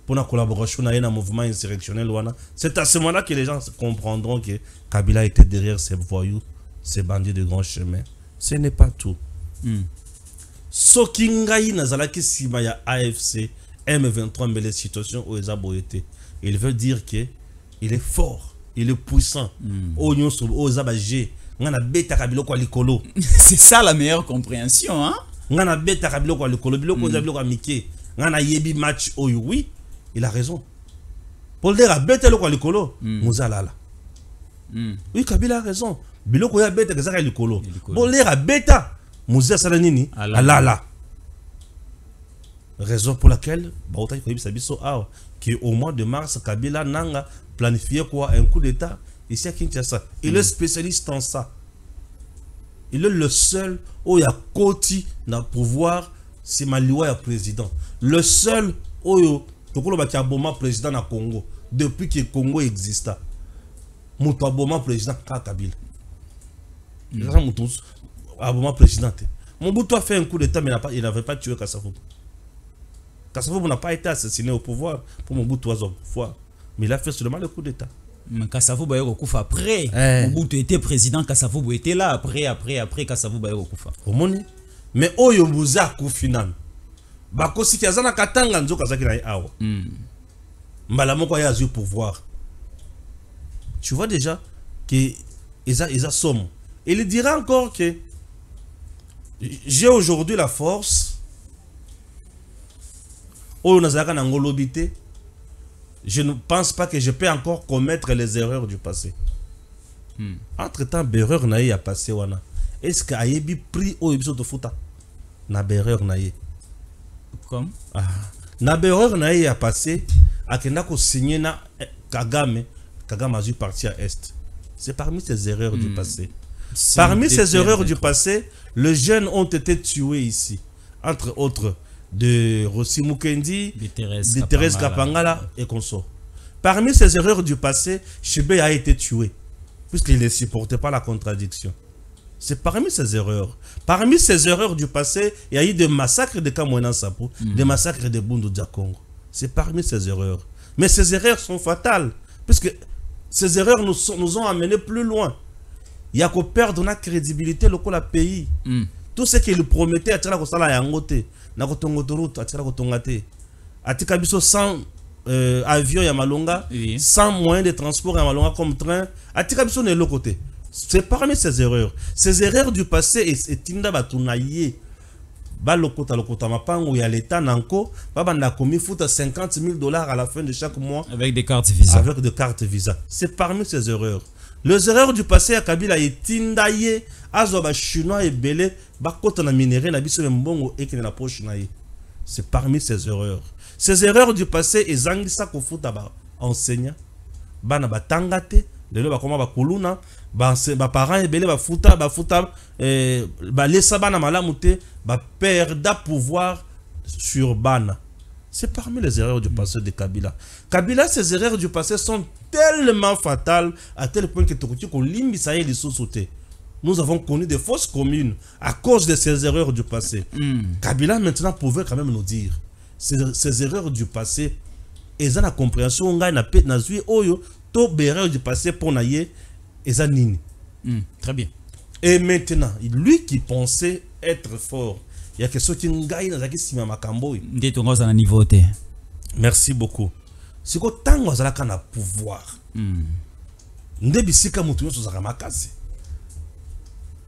pour la collaboration dans un mouvement insurrectionnel. C'est à ce moment-là que les gens comprendront que Kabila était derrière ces voyous, ces bandits de grand chemin. Ce n'est pas tout. Sokingaï Nazalaki Simaya AFC M23 mais les situations où ils ont été. Il veut dire que il est fort. Il est puissant. C'est ça la meilleure compréhension, hein? Oui, il a raison. Pour le dire, oui, Kabila a raison. Biloko ya beta kazaka likolo. Bolera beta. Moussa Salanini. Alala. Raison pour laquelle, que au mois de mars, Kabila Nanga planifié quoi un coup d'état ici à Kinshasa. Il est spécialiste en ça. Il est le seul où il y a Koti dans le pouvoir, c'est Maliwa président. Le seul où il y a Boma président dans le Congo depuis que le Congo exista. Moutou Boma président Kabila. Aboma président. Mobutu a fait un coup d'état mais il n'avait pas tué Kassavubu. Kasavubu n'a pas été assassiné au pouvoir pour Mobutu au pouvoir. Mais il a fait seulement le coup d'État. Mais Kasavubu a eu Okufa après. Mobutu était président, Kasavubu était là après Kasavubu a eu Okufa. Omoni. Mais Oyo Mbuza Koufinam. Bakosi Kiazana Katanga Nzo Kazaki na Awa. Mbalamoko a eu pouvoir. Tu vois déjà que ils somme. Et il dira encore que j'ai aujourd'hui la force. Oyo Nazaka Nangolobité. Je ne pense pas que je peux encore commettre les erreurs du passé. Entre-temps, l'erreur n'a pas passé. Est-ce qu'il y a eu pris au épisode de Fouta? Na l'erreur n'a pas. Comme na l'erreur n'a pas passé. A Kenako signé na Kagame. Kagame a dû partir à Est. C'est parmi ces erreurs du passé. Parmi ces erreurs du passé, les jeunes ont été tués ici. Entre autres, de Rossi Mukendi, de Thérèse Kapangala et consort. Parmi ces erreurs du passé, Chebe a été tué, puisqu'il ne supportait pas la contradiction. C'est parmi ces erreurs. Parmi ces erreurs du passé, il y a eu des massacres de Kamouena Sapo, des massacres de Bundu Diakongo. C'est parmi ces erreurs. Mais ces erreurs sont fatales, puisque ces erreurs nous ont amenés plus loin. Il y a qu'à perdre notre crédibilité local à pays. Tout ce qu'il promettait à Tchela Kosala Yangote, na kotongo autoroute à Tchela Kotongate, à Tikabiso sans avion Yamalonga, sans moyen de transport Yamalonga comme train, à Tikabiso n'est l'autre côté. C'est parmi ces erreurs. Ces erreurs du passé et Tinda Batunaye, Lokota Mapango, il y a l'État Nanko, Babanda commis fout à $50,000 à la fin de chaque mois. Avec des cartes Visa. Avec des cartes Visa. C'est parmi ces erreurs. Les erreurs du passé à Kabila et Tindaye, Azoba Chinois et Belé, Bakota na minéré, na biso mbongo et qui na poche naïe. C'est parmi ces erreurs. Ces erreurs du passé, et Zangisa Kofuta ba enseignant, Bana Batangate, de là comment ba Kuluna, ba parents et Belé ba futa, ba laissa Bana Malamute, ba perda pouvoir sur Bana. C'est parmi les erreurs du passé de Kabila. Kabila, ces erreurs du passé sont tellement fatales à tel point que nous avons connu des fausses communes à cause de ces erreurs du passé. Kabila maintenant pouvait quand même nous dire ces erreurs du passé, ils ont la compréhension, on a erreurs du passé pour naïe, ils ont nini. Très bien. Et maintenant, lui qui pensait être fort, il y a quelque chose qui est niveau. Merci beaucoup. C'est que tant que vous avez un pouvoir, ndebisika mutu yo tozaka makasi.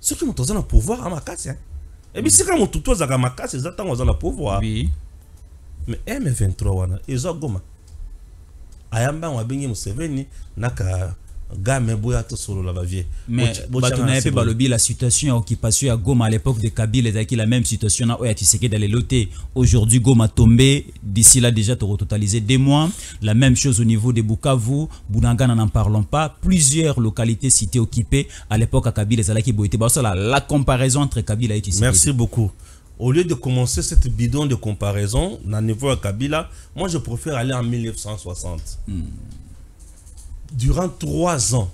Ce qui mutu un pouvoir à makasi. Et bisika mutu tozaka makasi za tant que vous avez un pouvoir. Oui. Mais M23 wana ezo goma. Ayamba wabengi Museveni naka game boya to solo la bavie. Mais Batunaye pe balobi la situation occupation à Goma à l'époque de Kabila ezaki la même situation na oya Tshisekedi dans les lotés. Aujourd'hui Goma tombé, d'ici là déjà tu totalisé 2 mois. La même chose au niveau de Bukavu, Bunagana n'en parlons pas, plusieurs localités citées occupées à l'époque à Kabila ezalaki boité. Ba la comparaison entre Kabila et Tshisekedi. Merci beaucoup. Au lieu de commencer cette bidon de comparaison na niveau à Kabila, moi je préfère aller en 1960. Durant 3 ans,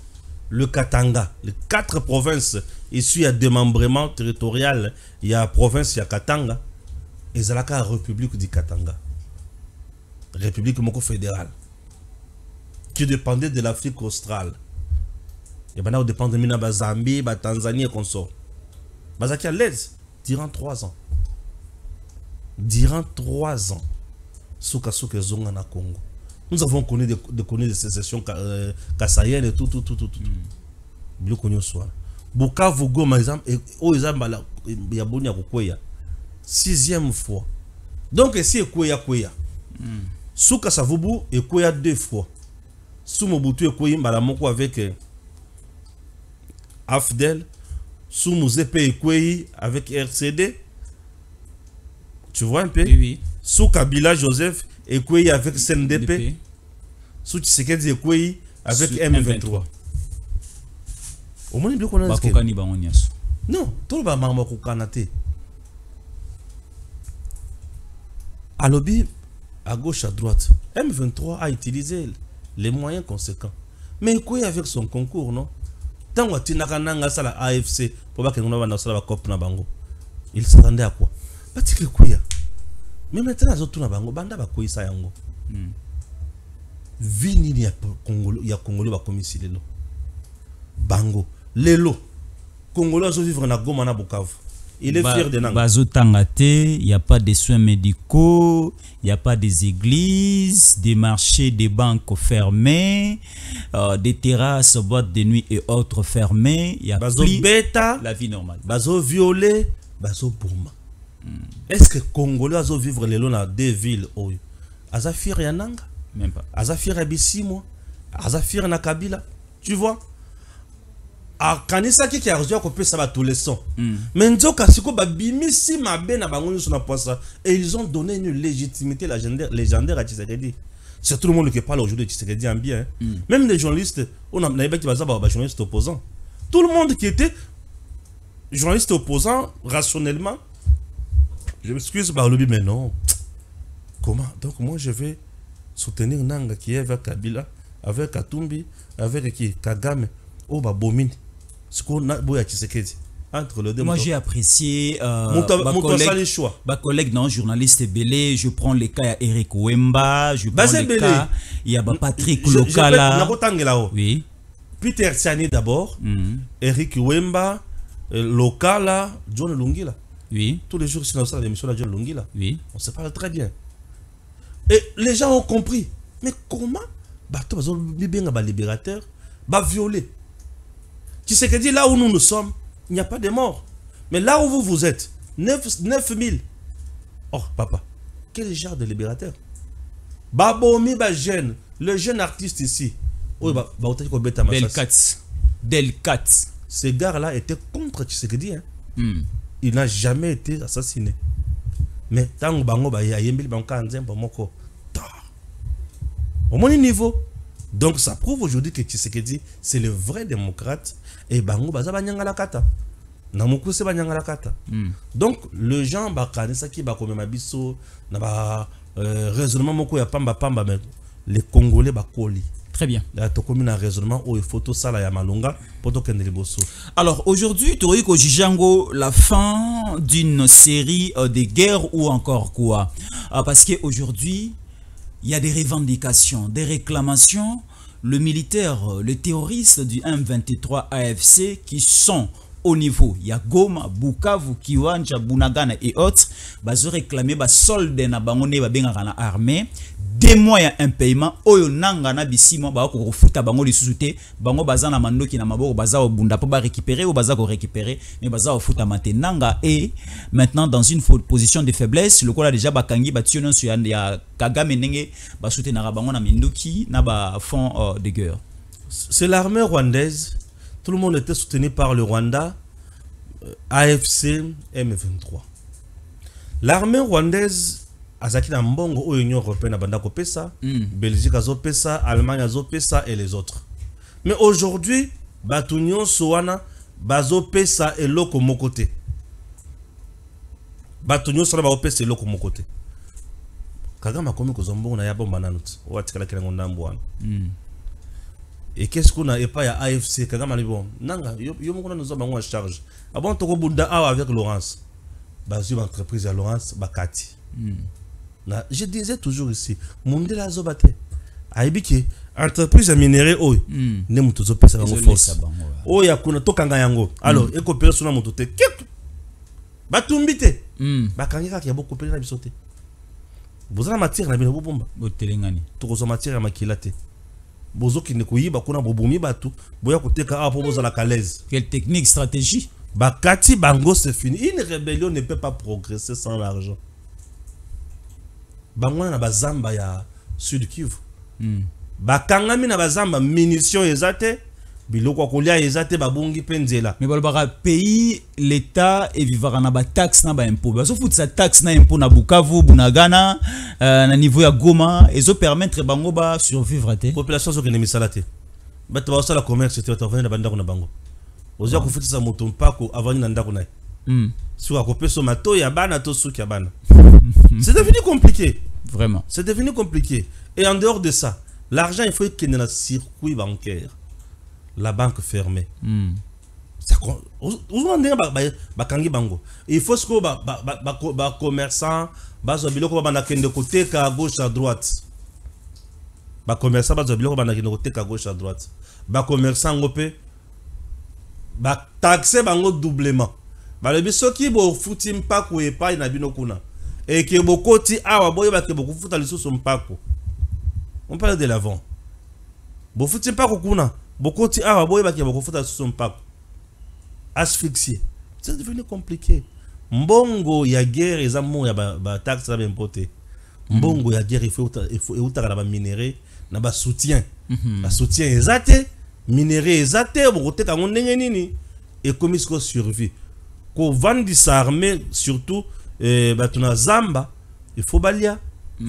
le Katanga, les 4 provinces issues à démembrement territorial, il y a province, il y a Katanga, et il y a la République du Katanga, République Moko fédérale, qui dépendait de l'Afrique australe. Et maintenant, on dépend de la Zambie, la Tanzanie et consorts. Bazaki à l'aise durant 3 ans. Durant 3 ans, Souka Zonga na Congo. Nous avons connu des sécessions kassayennes et tout. Bien connu soir. Bukavu Goma exemple et au exemple il y a Bonia Kokoya 6e fois. Donc ici Koya. Souka Savubu et Koya 2 fois. Sous Mobutu et Koya Malamoko avec Afdel, sous Mouzepe et Koya avec RCD. Tu vois un peu? Oui. Sous Kabila Joseph et Koya avec CNDP. Sous Tshisekedi et Koya avec M23. Au moins, il y a non, tout le monde à lobby, à gauche, à droite, M23 a utilisé les moyens conséquents. Mais Koya avec son concours, non? Tant que tu n'as pas la AFC pour que nous avons la COP na bango. Il s'attendait à quoi? Pas que Koya. Mais maintenant azotuna bango banda bakoyisa yango. Vini ya Congolais bakomisi lelo. Bango lelo Congolais azo vivre na Goma na Bukavu. Il est fier de Nanga. Bazo Tangate, il n'y a pas de soins médicaux, il n'y a pas des églises, des marchés, des banques fermés, des terrasses, boîtes de nuit et autres fermées. Il y a Bazo plus beta, la vie normale. Bazo violé, Bazo bouma. Est-ce que Congolais azo vivre lelo na deux villes oyo? Aza fier ya Nanga? Même pas. Aza fier ya Bisimo? Aza fier na Kabila? Tu vois? Kanisa qui a reçu à couper ça va tous les sons. Mais nzoka siko ba bimisi mabe na bango sur na poisa et ils ont donné une légitimité légendaire à Tshisekedi. C'est tout le monde qui parle aujourd'hui de Tshisekedi en bien. Même les journalistes, on a n'avait pas qui bazaba ba journalistes opposants. Tout le monde qui était journaliste opposant rationnellement. Je m'excuse par le mais non. Comment? Donc moi je vais soutenir Nanga qui est avec Kabila, avec Katumbi, avec qui Kagame, oh bah bomine. Entre le deux, moi j'ai apprécié ma collègue non journaliste belé. Je prends les cas, il y a Eric Wemba, je prends les cas, il y a Patrick Lokala, oui. Peter Tiani d'abord, Eric Wemba, Lokala, John Lungila. Oui. Tous les jours c'est dans l'émission de John Lungila. Oui. On se parle très bien. Et les gens ont compris. Mais comment Bato ba libérateur ba violer. Tu sais que dit là où nous sommes, il n'y a pas de mort. Mais là où vous êtes, 9000. Oh, papa, quel genre de libérateur? Babomi, jeune, le jeune artiste ici. Delcat. Ce gars-là était contre Tshisekedi. Il n'a jamais été assassiné. Mais tant que au moins niveau. Donc ça prouve aujourd'hui que Tshisekedi c'est le vrai démocrate et bango baza banyangala kata. Na mukuse banyangala kata. Donc le gens bakanisa ki ba komema biso na ba raisonnement moko ya pamba mais les Congolais bakoli. Très bien. La tokomi na raisonnement o photo sala ya malonga poto kende liboso. Alors aujourd'hui Toriko Jijango, la fin d'une série de guerres ou encore quoi? Parce que aujourd'hui il y a des revendications, des réclamations. Le militaire, les terroristes du M23 AFC qui sont au niveau, il y a Goma, Bukavu, Kiwanja, Bunagana et autres, ils ont réclamé des soldats na bangone na armée. 2 mois ya un paiement oyo nanga na bisimo ba ko futa bango lisusuté bango baza na mandoki na maboko baza o bunda po ba récupérer ou baza ko récupérer mais baza o futa nanga et maintenant dans une position de faiblesse le kola déjà bakangi bationo sur ya Kagame nenge ba soutenir bango na mindoki na ba fond de guerre. C'est l'armée rwandaise, tout le monde était soutenu par le Rwanda, AFC M23. L'armée rwandaise azaki na mbongo o Union européenne banda ko pesa, Belgique azo pesa, Allemagne azo pesa et les autres. Mais aujourd'hui, Batunion Soana bazo pesa et loko mokote. Batunion Soana bazo pesa et loko mokote. Kagame akomi ko zombongo na ya bomba nanut. O atikala kila ngonda mbwana. Et qu'est-ce qu'on a et pas à AFC Kagame ali bon. Nanga yo moko na nous bango en charge. Abon to ko bunda avec Laurence. Bazo entreprise à Laurence bakati. Je disais toujours ici, Mondela Zobate, Aibiki, entreprise à minerai, oh, ne mutuzo pesa bango force. Oh, ya kuna tokanga yango. Alors, eko persona mutote, batumbite, bakangika ki ya beaucoup pele na bisote. Vous avez matière na bino bomba. Botelengani. Tokozo matière ya makilate. Bozo ki ne kuyiba kuna bobomi batu, boya koteka apo boza la calaise. Quelle technique, stratégie? Bakati bango c'est fini. Une rébellion ne peut pas progresser sans l'argent. Bangwana na bazamba ya Sud Kivu. Bakangami na bazamba munitions ezate, biloko kolia ezate babungi penzela. Mais balbara pays l'état et vivara na ba taxe na ba impôt. Bazo futa sa taxe na impôt na Bukavu, Bunagana, na niveau ya Goma, ezo permettre bango ba survivre te. Population zo kene misala te. Bato ba sala commerce te to na banda ko na bango. Ozo ko futa sa moto mpako avant na ndako na. Sur à couper son mato ya bana to suki ya bana. C'est devenu compliqué. Vraiment. C'est devenu compliqué. Et en dehors de ça, l'argent, il faut qu'il y ait un circuit bancaire. La banque fermée. bakangi bango il faut ce que commerçant bazo biloko ba nakende côté à gauche à droite ba commerçant bazo biloko ba nakende côté à gauche à droite ba commerçant ngopé ba taxer bango doublement ba le bisoki bo futi mpako e pa na bino kuna et que bokoti awa boye ba ke beaucoup futa lisusu mpako on parle de l'avant bo futi mpako kuna bokoti awa boye ba ke beaucoup futa lisusu mpako asphyxié. C'est devenu compliqué. Mbongo ya guerre et amour ya ba taxe ba importé. Mbongo ya guerre il faut utaka na ba minerai na ba soutien. Ba soutien ezate, minerai ezate bokote ka ndenge nini et comme isko survie. Ko vandi sa armée surtout ba tuna zamba, il faut balia,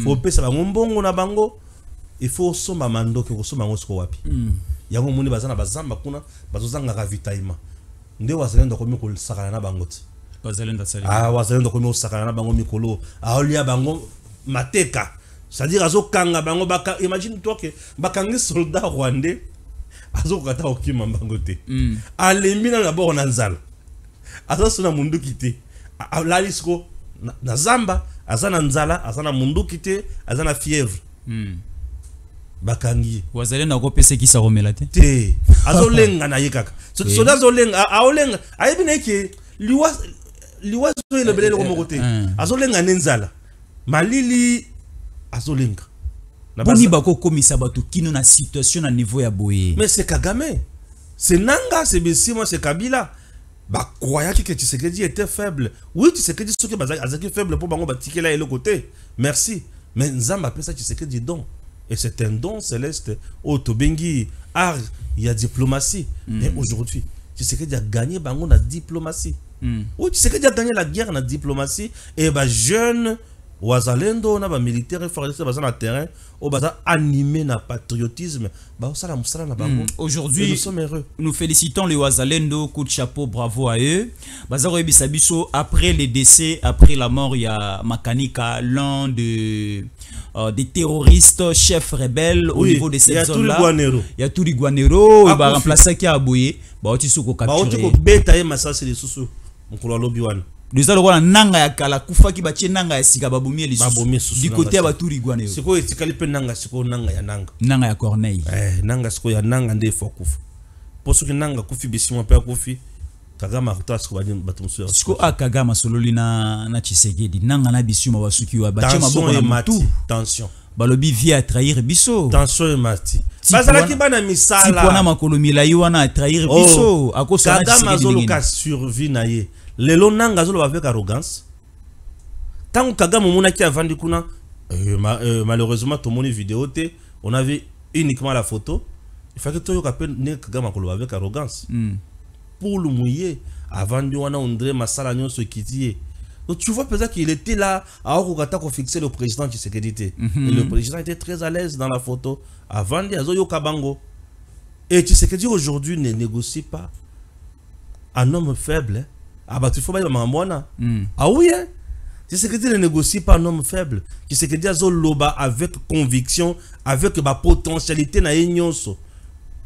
faut pesa ba mbongo na bango, il faut somba mandoke ko somba ngosko wapi. Yango muni bazana bazamba kuna bazozanga ravitaillement. Nde wazalendo komi ko sakana na bango ti wazalendo komi ko sakana na bango mikolo aolia bango mateka c'est-à-dire azo kanga bango baka imagine toi que bakangi soldat rwandais azo kata okima bango te alemina na bo na nzala azo sona mundu kité alalisko na zamba azana nzala azana mundu kité azana fièvre bakangi wazalendo ko pese ki sa romela te azolenga na yekaka soda azolenga aolenga ayebina ke liwa zo le belele ko mokote azolenga nenzala malili azolenga na boni bako komisa bato kino na situation na niveau ya boye mais c'est Kagame c'est Nanga c'est Besimo c'est Kabila ba croyait que Tshisekedi était faible oui Tshisekedi soki bazaki faible pour bango batikela et le côté merci mais nzamba pesa Tshisekedi don. Et c'est un don céleste. Au Tobengi, art, il y a diplomatie. Mais aujourd'hui, tu sais qu'il a gagné la diplomatie. Oui, tu sais qu'il a gagné la guerre la diplomatie. Et bah jeune, wazalendo, on a militaire, forestier, dans le terrain, on va animer na patriotisme. Aujourd'hui, nous sommes heureux. Nous félicitons les wazalendo, coup de chapeau, bravo à eux. Après les décès, après la mort, il y a Makanika, l'un des terroristes chefs rebelles au niveau de cette zone-là. Il y a tout les Guanero, il va remplacer qui a aboué. Il les a nanga ya kala kufa ki batie nanga ya sika babumie lisusu du côté ya baturi Guanero. Siko etikali pe nanga siko nanga ya nanga. Nanga ya Corneille. Nanga siko ya nanga nde fo kufa. Poso ki nanga kufi bisimo pe kufi. Kagama kutas ko batumsu. Siko Kagama sololi na Tshisekedi nanga na bisimo basuki wa batie maboko na matu. Tension. Balobi via trahir biso. Tension et mati. Bazala ki bana misala. Tipona makolomi la yiwana trahir biso. Akosa Kagama zoluka survie na ye. Lelo nanga zolo avec arrogance. Tant que Kagame mona qui a vendu kuna malheureusement tout mon vidéo te on avait uniquement la photo. Il fallait que tu aies Kagame avec arrogance. Pour le mouiller avant de wana André Masala nyonso kitié. Donc tu vois peut-être qu'il était là à Orugata qu'on fixait le président qui s'est édité. Et le président était très à l'aise dans la photo avant de Azoyo Kabango. Et tu sais que Dieu aujourd'hui ne négocie pas un homme faible. Ah bah tu faut pas dire mamona. Ah oui hein. Tu sais que Dieu ne négocie pas un homme faible. Tu sais que Dieu loba avec conviction, avec ma potentialité na nyonso.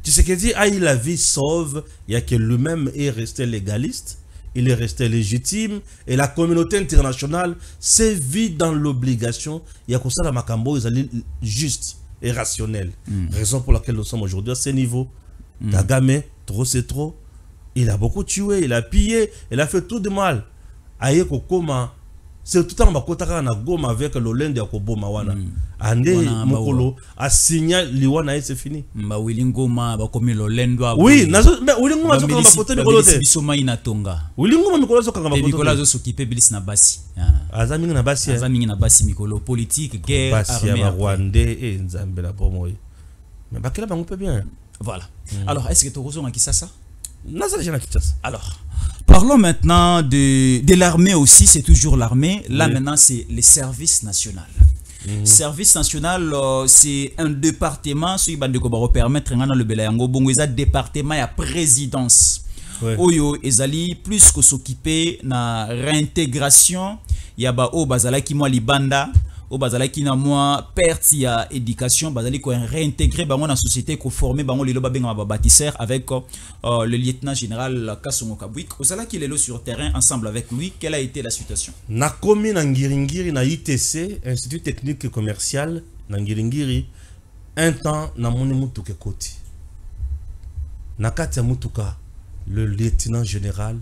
Tu sais que Dieu a eu la vie sauve, il y a que lui-même est resté légaliste, il est resté légitime et la communauté internationale s'est vue dans l'obligation. Il y a que ça la makambo ils allaient juste et rationnel. Raison pour laquelle nous sommes aujourd'hui à ce niveau. Kagame, trop c'est trop. Il a beaucoup tué, il a pillé, il a fait tout de mal. Aye kokoma, c'est tout le temps bakotaka na goma avec l'olende ya koboma wana. Ande mokolo a signé liwana et c'est fini. Ba wilingoma ba komi l'olendo. Oui, nazo mais wilingoma zo kanga photo mikolo te. Bisoma inatonga. Wilingoma mikolo zo kanga photo. Mikolo zo s'occuper bilis na basi. Azami na basi. Azami na basi mikolo politique, guerre, basi ya Rwandais et Nzambe la pomo. Mais bakela bango peut bien. Voilà. Alors, est-ce que tu as qui ça? Alors, parlons maintenant de l'armée aussi, c'est toujours l'armée. Là maintenant, c'est les services nationaux. Service national, c'est un département, ce qui va permettre dans le Belayango, bon, il y a département et présidence. Oyo ezali plus que s'occuper na réintégration, il y a ba o bazala ki moi libanda. au bazala qui na moi perte ya éducation bazali ko réintégrer bango na société ko former bango lelo babenga ba bâtisseur avec le lieutenant général Kasongo Kabwik ozala qui lelo sur terrain ensemble avec lui. Quelle a été la situation? Na komi na ngiringiri na ITC Institut Technique Commercial na ngiringiri un temps na moni mutuke koti na kati ya mutuka le lieutenant général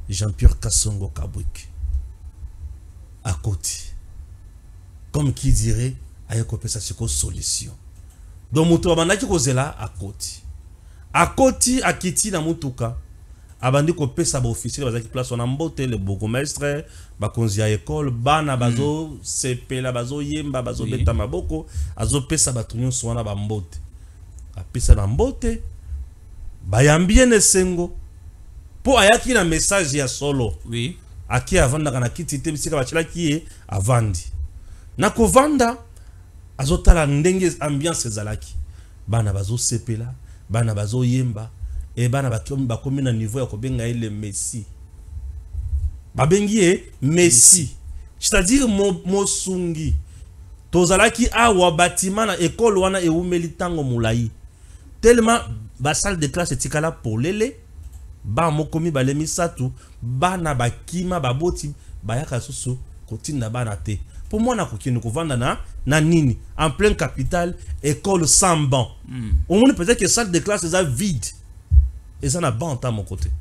Jean-Pierre Kasongo Kabwik à côté comme qui dirait aye ko pesa siko solution donc mutu abandaki kozela à côté akiti na mutuka abandi ko pesa ba officier bazaki place on mbote le bourgmestre bakonzi ya école bana bazo sepela bazo yemba bazo beta maboko azo pesa batunyo swana ba mbote apesa na mbote bayambie ne sengo po ayaki na message ya solo oui aki avanda kana kiti te bisika bachila ki avandi na kovanda azotala ndenge ambiance zalaki bana bazo sepela bana bazo yemba et bana bakomi na niveau ya kobenga ele Messi babengi Messi c'est-à-dire mosungi tozalaki awa bâtiment na école wana eumeli tango mulai tellement ba salle de classe etikala pour lele ba mokomi balemi satu bana bakima baboti bayaka soso kotinda bana te pour moi na kokino kovanda na nini en plein capital école sans banc on montre peut-être que salle de classe est vide et ça n'a pas en temps à mon côté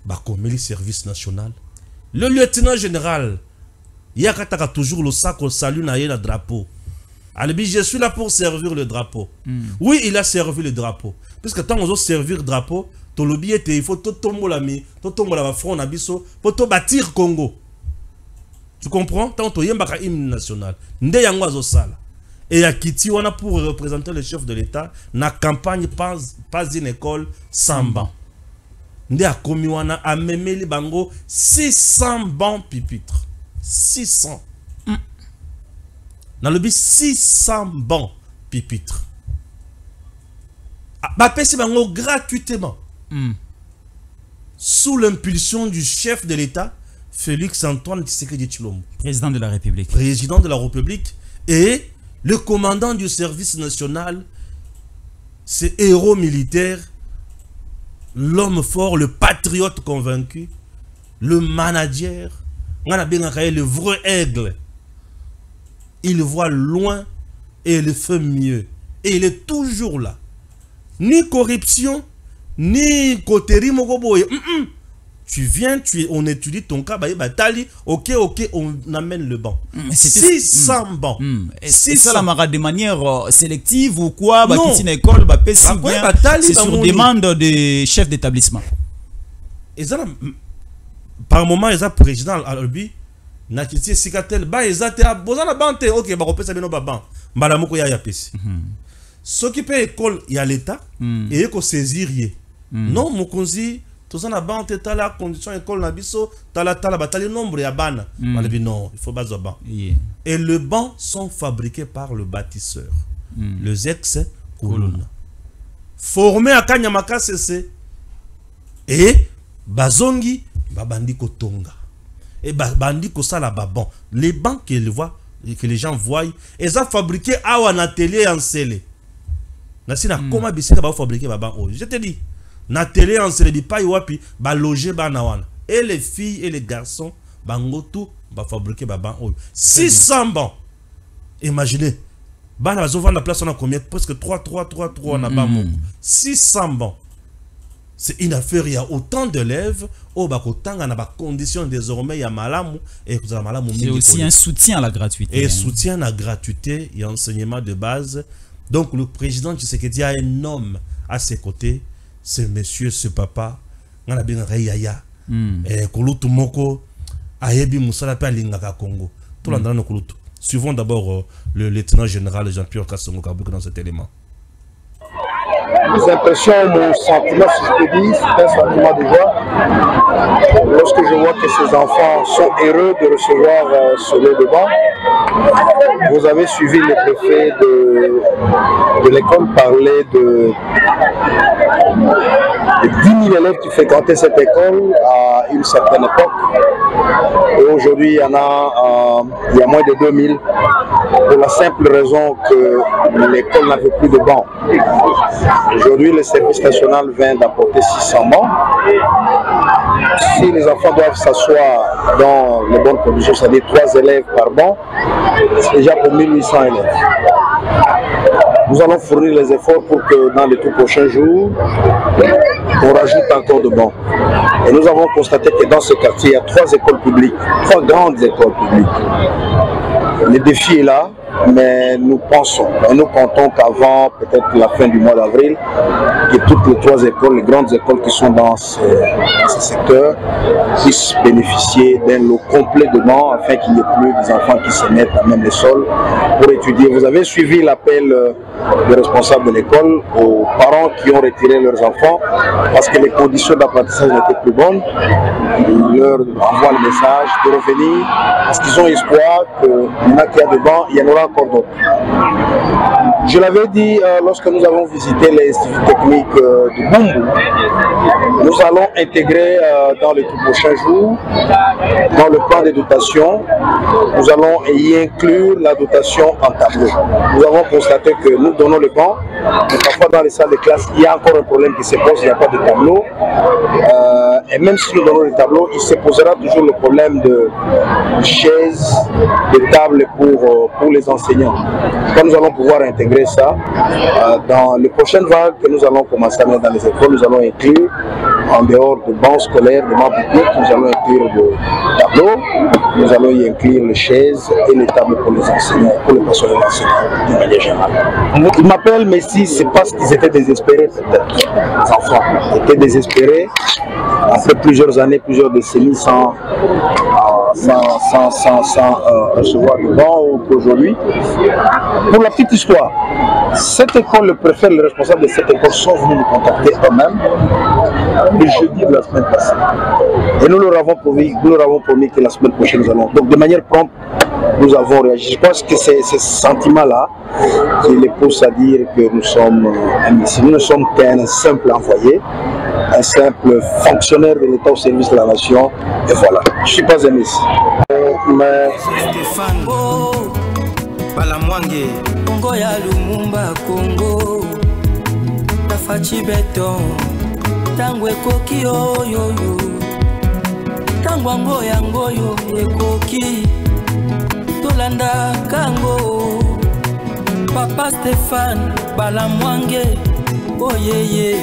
bakomeli service national le lieutenant général yakataka toujours le sac au salut na la drapeau. Albi, je suis là pour servir le drapeau. Oui, il a servi le drapeau. Puisque tant qu'on veut servir le drapeau, ton lobby était, il faut tout tomber la mi, tout tomber la front na biso, pour tout bâtir Congo. Tu comprends? Tant qu'on y a hymne national. Nde yango azo sala. Et à Kiti, on a pour représenter le chef de l'État, na campagne pas une école sans banc. Nde a komi wana a memeli bango 600 bancs pupitres. 600. Dans le but 600 bancs pupitres. Bapesi bango gratuitement. Sous l'impulsion du chef de l'État, Félix Antoine Tshisekedi Tshilombo. Président de la République. Président de la République. Et le commandant du service national, ce héros militaire, l'homme fort, le patriote convaincu, le manager, le vrai aigle. Il voit loin et il fait mieux. Et il est toujours là. Ni corruption, ni coterie mokoboye. Tu viens, on étudie ton cas, ok, on amène le banc. 600 bancs. C'est ça la marade de manière sélective ou quoi? C'est une école, c'est sur demande des chefs d'établissement. Et ça, par moment, ils ont président à l'Albi. Na kiti sikatel ba ezate bozana bante ok ba kopesa bino ba ban mbala moko ya pesi ce qui peut école ya l'état et ko saisir non mokonzi tozana bante tala condition école na biso tala batali nombre ya bana malebi non il faut bazo ban et le banc sont fabriqués par le bâtisseur les ex Kuluna formé à Kanyamaka CC et bazongi babandi kotonga et bandi ko sala babon les bancs que les gens voient ils ont fabriqué à un atelier en scellé na sina comment bisika ba fabriquer babon oh je te dis na télé en scellé di pa wapi ba loger bana wana et les filles et les garçons bango tout ba fabriquer babon oh 600 bancs imaginez bana bazo vendre la place on a combien presque 3 on a ba 600 bancs. C'est une affaire, il y a autant d'élèves, au bakotanga na ba condition désormais il y a malamu et vous avez malamu. C'est aussi un soutien à la gratuité. Et soutien à la gratuité et enseignement de base. Donc le président Tshisekedi a un homme à ses côtés, ce monsieur, ce papa, on a bien Rayaya, et Kolutu Moko, Ayebi Moussala pe alingaka Congo. Tout l'endroit no Kolutu. Suivons d'abord le lieutenant général Jean-Pierre Kasongo Kabwik dans cet élément. Mes impressions, mon sentiment, si je peux dire, c'est un sentiment de joie. Lorsque je vois que ces enfants sont heureux de recevoir ce lot de banc, vous avez suivi le préfet de l'école parler de 10 000 élèves qui fréquentaient cette école à une certaine époque. Et aujourd'hui, il y a moins de 2 000, pour la simple raison que l'école n'avait plus de bancs. Aujourd'hui, le service national vient d'apporter 600 bancs. Si les enfants doivent s'asseoir dans les bonnes conditions, c'est-à-dire 3 élèves par banc, c'est déjà pour 1800 élèves. Nous allons fournir les efforts pour que dans les tout prochains jours, on rajoute encore de bancs. Et nous avons constaté que dans ce quartier, il y a 3 écoles publiques, 3 grandes écoles publiques. Le défi est là, mais nous pensons, et nous comptons qu'avant peut-être la fin du mois d'avril, que toutes les 3 écoles, les grandes écoles qui sont dans ce secteur, puissent bénéficier d'un lot complet de bancs afin qu'il n'y ait plus des enfants qui se mettent à même les sols pour étudier. Vous avez suivi l'appel des responsables de l'école aux parents qui ont retiré leurs enfants parce que les conditions d'apprentissage n'étaient plus bonnes. Ils leur envoient le message de revenir parce qu'ils ont espoir qu'il y en a qui a de bancs, il y en aura encore d'autres. Je l'avais dit lorsque nous avons visité l'Institut technique de Bumbu, nous allons intégrer dans les tout prochains jours, dans le plan de dotation, nous allons y inclure la dotation en tableau. Nous avons constaté que nous donnons le banc, mais parfois dans les salles de classe, il y a encore un problème qui se pose, il n'y a pas de tableau. Et même si nous donnons le tableau, il se posera toujours le problème de chaises, de tables pour les enseignants. Quand nous allons pouvoir intégrer ça, dans les prochaines vagues que nous allons commencer à mettre dans les écoles, nous allons inclure, en dehors de bancs scolaires, de bancs publics, nous allons inclure le tableau, nous allons y inclure les chaises et les tables pour les enseignants, pour les personnels enseignants de manière générale. Ils m'appellent, mais si c'est parce qu'ils étaient désespérés, peut-être, les enfants étaient désespérés, après plusieurs années, plusieurs décennies sans recevoir de bancs aujourd'hui. Pour la petite histoire, cette école, le préfet, le responsable de cette école sont venus nous contacter eux-mêmes le jeudi de la semaine passée. Et nous leur avons promis que la semaine prochaine nous allons. Donc de manière prompte, nous avons réagi. Je pense que c'est ce sentiment-là qui les pousse à dire que nous sommes imbéciles. Nous ne sommes qu'un simple envoyé, un simple fonctionnaire de l'État au service de la nation. Et voilà, je ne suis pas imbécile. Mais... Stéphane Balamwange, Congo ya Lumumba, Congo, Tafachi Beton, Tango Ekoki Oyoyo, Tango Angoya Ngoyo Ekoki, Tolanda Kango, Papa Stéphane Balamwange, oh yeah yeah.